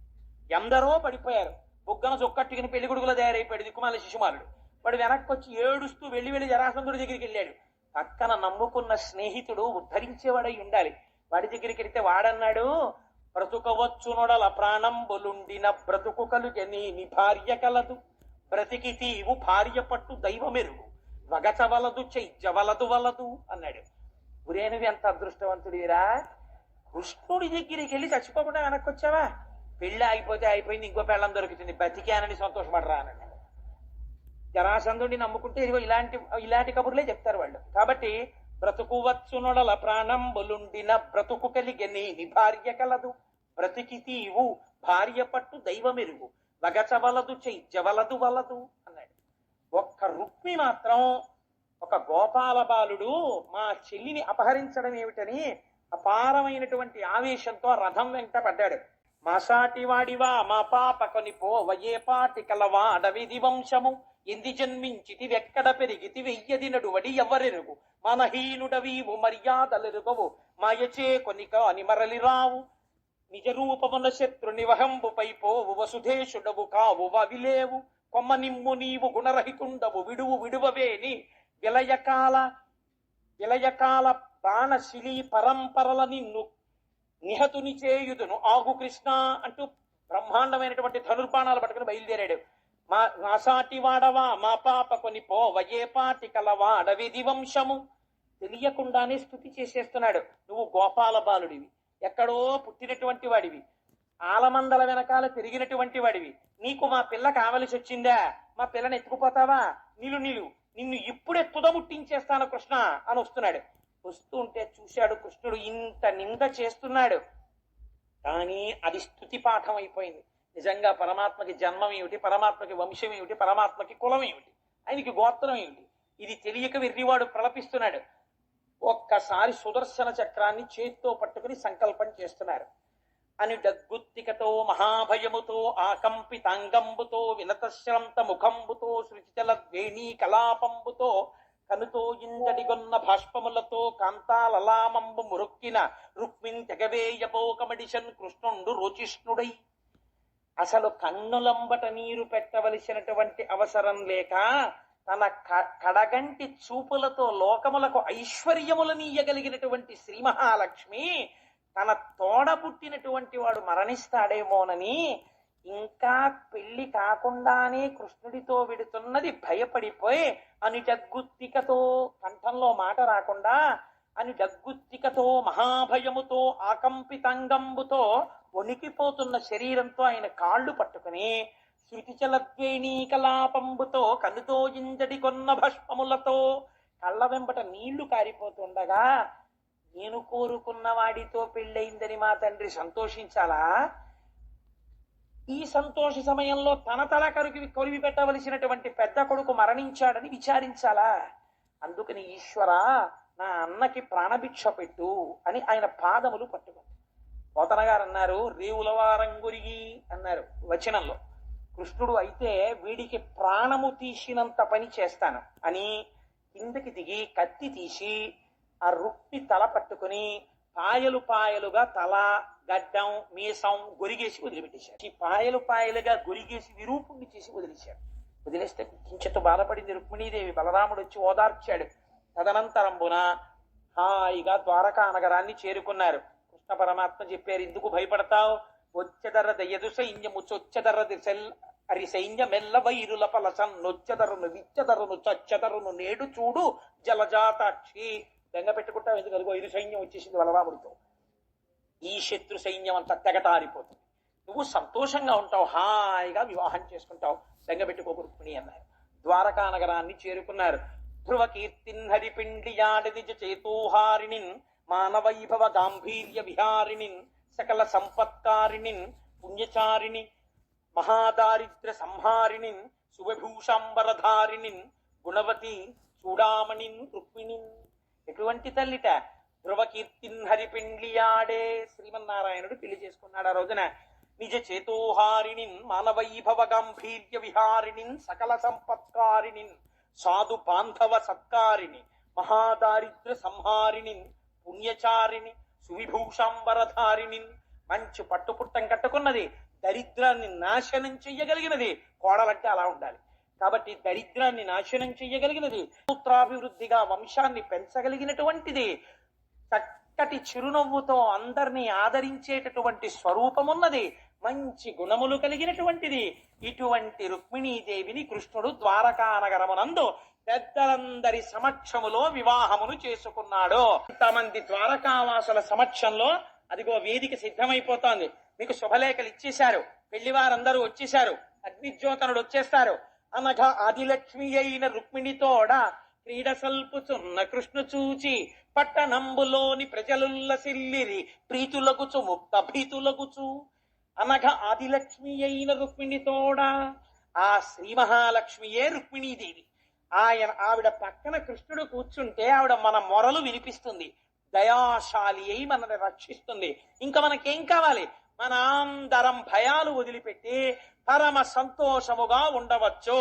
ఎందరో పడిపోయారు. బుగ్గన చొక్కట్టుకుని పెళ్లి కొడుకులు తయారైపోయాడు దిక్కుమాల శిశుమాలుడు. వాడు వెనక్కి వచ్చి ఏడుస్తూ వెళ్ళి జరాసంధుడి దగ్గరికి వెళ్ళాడు. పక్కన నమ్ముకున్న స్నేహితుడు ఉద్ధరించేవాడై ఉండాలి. వాడి దగ్గరికి వెళితే వాడన్నాడు, బ్రతుకవచ్చునొడల ప్రాణం బొలుండిన బ్రతుకు కలుగని నీ భార్య కలదు, బ్రతికి తీవు భార్య పట్టు దైవమెరుగు, వగచవలదు చెయ్యవలదు వలదు అన్నాడు. గురేనువి ఎంత అదృష్టవంతుడిరా, కృష్ణుడి దగ్గరికి వెళ్ళి చచ్చిపోకుండా వెనక్కి వచ్చావా? పెళ్లి ఆగిపోతే అయిపోయింది, ఇంకో పెళ్ళం దొరుకుతుంది, బతికానని సంతోషపడరా అన్నాడు. జరాసంధుడిని నమ్ముకుంటే ఇదిగో ఇలాంటి కబుర్లే చెప్తారు వాళ్ళు. కాబట్టి బ్రతుకు వచ్చునొడల ప్రాణం బొలుండిన బ్రతుకు కలిగని నీ భార్య కలదు, బ్రతికి తీవు భార్య పట్టు దైవమెరుగు, వగచవలదు చెయ్యవలదు వలదు అన్నాడు. ఒక్క రుక్మి మాత్రం ఒక గోపాల బాలుడు మా చెల్లిని అపహరించడం ఏమిటని అపారమైనటువంటి ఆవేశంతో రథం వెంట పడ్డాడు. మా సాటి వాడివా మా పాప కొనిపోవయే పాటి కలవా అడవిది వంశము, ఎంది జన్మించితి వెక్కడ పెరిగితి వెయ్యది నడువడి ఎవరెరుగు, మనహీనుడవీవు మర్యాదలెరుగవు మాయచే కొనిక అని మరలి రావు, నిజ రూపమున శత్రుని వహంబుపై పోవు వసుధేశుడవు కావు వవిలేవు, కొమ్మ నిమ్ము నీవు గుణరహితుండవు విడువు విడువవేని విలయకాల ప్రాణశిలీ పరంపరల నిన్ను నిహతుని చేయుదును ఆగు కృష్ణ అంటూ బ్రహ్మాండమైనటువంటి ధనుర్బాణాలు పట్టుకుని బయలుదేరాడు. మా సాటి వాడవా మా పాప కొని పోవయే పాటి కలవా అడవిది వంశము. తెలియకుండానే స్తుతి చేసేస్తున్నాడు. నువ్వు గోపాల బాలుడివి, ఎక్కడో పుట్టినటువంటి వాడివి, ఆలమందల వెనకాల పెరిగినటువంటి వాడివి, నీకు మా పిల్ల కావలసి వచ్చిందా? మా పిల్లని ఎత్తుకుపోతావా? నిన్ను ఇప్పుడే తుదముట్టించేస్తాను కృష్ణ అని వస్తున్నాడు. వస్తూ ఉంటే చూశాడు కృష్ణుడు ఇంత నింద చేస్తున్నాడు, కానీ అది స్తుతి పాఠం అయిపోయింది. నిజంగా పరమాత్మకి జన్మం ఏమిటి, పరమాత్మకి వంశం ఏమిటి, పరమాత్మకి కులం ఏమిటి, ఆయనకి గోత్రం ఏమిటి, ఇది తెలియక వెర్రివాడు ప్రలపిస్తున్నాడు. ఒక్కసారి సుదర్శన చక్రాన్ని చేత్తో పట్టుకుని సంకల్పం చేస్తున్నారు. అని డగ్గుత్తికతో మహాభయముతో ఆకంపితాంగంబుతో వినతశ్రాంత ముఖంబుతో శృతిచల ద్వేణీ కలాపంబుతో కనుతో ఇందడిగొన్న భాష్పములతో కాంతాలలామంబు మురొక్కిన రుక్మిన్ తెగవేయబోకమడిషన్ కృష్ణుండు రోచిష్ణుడై. అసలు కన్నులంబట నీరు పెట్టవలసినటువంటి అవసరం లేక తన కడగంటి చూపులతో లోకములకు ఐశ్వర్యములనీయగలిగినటువంటి శ్రీ మహాలక్ష్మి తన తోడబుట్టినటువంటి వాడు మరణిస్తాడేమోనని ఇంకా పెళ్లి కాకుండానే కృష్ణుడితో విడుతున్నది భయపడిపోయి అని డగ్గుత్తికతో, కంఠంలో మాట రాకుండా అని డగ్గుత్తికతో మహాభయముతో ఆకంపితాంగంబుతో వణికిపోతున్న శరీరంతో ఆయన కాళ్ళు పట్టుకుని శృతిచలద్వేణీ కలాపంబుతో కనుతో ఇంజడి కొన్న భస్మములతో కళ్ళ వెంబట నీళ్లు కారిపోతుండగా, నేను కోరుకున్న వాడితో పెళ్ళయిందని మా తండ్రి సంతోషించాలా? ఈ సంతోష సమయంలో తన తల కొరివి పెట్టవలసినటువంటి పెద్ద కొడుకు మరణించాడని విచారించాలా? అందుకని ఈశ్వర నా అన్నకి ప్రాణభిక్ష పెట్టు అని ఆయన పాదములు పట్టుకుంది. పోతన గారు అన్నారు, రేవుల వారంగురిగి అన్నారు వచనంలో. కృష్ణుడు అయితే వీడికి ప్రాణము తీసినంత పని చేస్తాను అని కిందకి దిగి కత్తి తీసి ఆ రుక్మి తల పట్టుకుని పాయలు పాయలుగా తల, గడ్డం, మీసం గొరిగేసి వదిలిపెట్టేశాడు. ఈ పాయలు పాయలుగా గొరిగేసి విరూపుణ్ణి చేసి వదిలేశాడు. వదిలేస్తే కించెత్తు బాధపడింది రుక్మిణీదేవి. బలరాముడు వచ్చి ఓదార్చాడు. తదనంతరంబున హాయిగా ద్వారకా నగరాన్ని చేరుకున్నారు. కృష్ణ పరమాత్మ చెప్పారు, ఎందుకు భయపడతావు? వచ్చెదర్ర దయ్యదు సైన్యము చొచ్చెదర్ర దిశల్ అరి సైన్యమెల్ల వైరుల పలసన్ నొచ్చెదరును విచ్చెదరును చచ్చెదరును నేడు చూడు జలజాతాక్షి. బెంగ పెట్టుకుంటావు ఎందుకు? అదిగో ఇరు సైన్యం వచ్చేసింది బలరాముడితో. ఈ శత్రు సైన్యం అంతా తెగటారిపోతుంది. నువ్వు సంతోషంగా ఉంటావు, హాయిగా వివాహం చేసుకుంటావు, బెంగ పెట్టుకోకుని అన్నారు. ద్వారకా నగరాన్ని చేరుకున్నారు. ధ్రువ కీర్తిన్ హరిపిండియాడి నిజ చేతోహారిణిన్ మానవైభవ గాంభీర్య విహారిణిన్ సకల సంపత్కారిణిన్ పుణ్యచారిణి మహాదారిద్ర సంహారిణిన్ శుభభూషాంబరధారిణిన్ గుణవతి చూడామణిన్ రుక్మిణిన్. ఎటువంటి తల్లిట? ధ్రువకీర్తిన్ హరిపిండియాడే, శ్రీమన్నారాయణుడు పెళ్లి చేసుకున్నాడు ఆ రోజున. నిజ చేతోహారిణిన్ మానవైభవ గాంభీర్య విహారిణిన్ సకల సంపత్కారిణిన్ సాధు బాంధవ సత్కారిణి మహాదారిద్ర సంహారిణిన్ పుణ్యచారిణి సువిభూషాంబరధారిణిన్. మంచి పట్టుపుట్టం కట్టుకున్నది, దరిద్రాన్ని నాశనం చెయ్యగలిగినది. కోడలంటే అలా ఉండాలి. కాబట్టి దరిద్రాన్ని నాశనం చెయ్యగలిగినది, పుత్రాభివృద్ధిగా వంశాన్ని పెంచగలిగినటువంటిది, చక్కటి చిరునవ్వుతో అందరినీ ఆదరించేటటువంటి స్వరూపమున్నది, మంచి గుణములు కలిగినటువంటిది. ఇటువంటి రుక్మిణీదేవిని కృష్ణుడు ద్వారకా నగరమునందు పెద్దలందరి సమక్షములో వివాహమును చేసుకున్నాడు. ఇంతమంది ద్వారకావాసుల సమక్షంలో అదిగో వేదిక సిద్ధమైపోతోంది. మీకు శుభలేఖలు ఇచ్చేశారు, పెళ్లివారందరూ వచ్చేశారు, అగ్నిజ్యోతనుడు వచ్చేస్తారు. అనగా ఆదిలక్ష్మి అయిన రుక్మిణితోడ క్రీడ సల్పుచున్న కృష్ణు చూచి పట్టణంబులోని ప్రజలుల్లసిల్లిరి ప్రీతులగుచు ముక్త భీతులగుచు. అనగా ఆదిలక్ష్మి అయిన రుక్మిణితోడ, ఆ శ్రీ మహాలక్ష్మియే రుక్మిణీదేవి. ఆవిడ పక్కన కృష్ణుడు కూర్చుంటే ఆవిడ మన మొరలు వినిపిస్తుంది, దయాశాలి అయి మనల్ని రక్షిస్తుంది. ఇంకా మనకేం కావాలి? మన అందరం భయాలు వదిలిపెట్టి పరమ సంతోషముగా ఉండవచ్చు.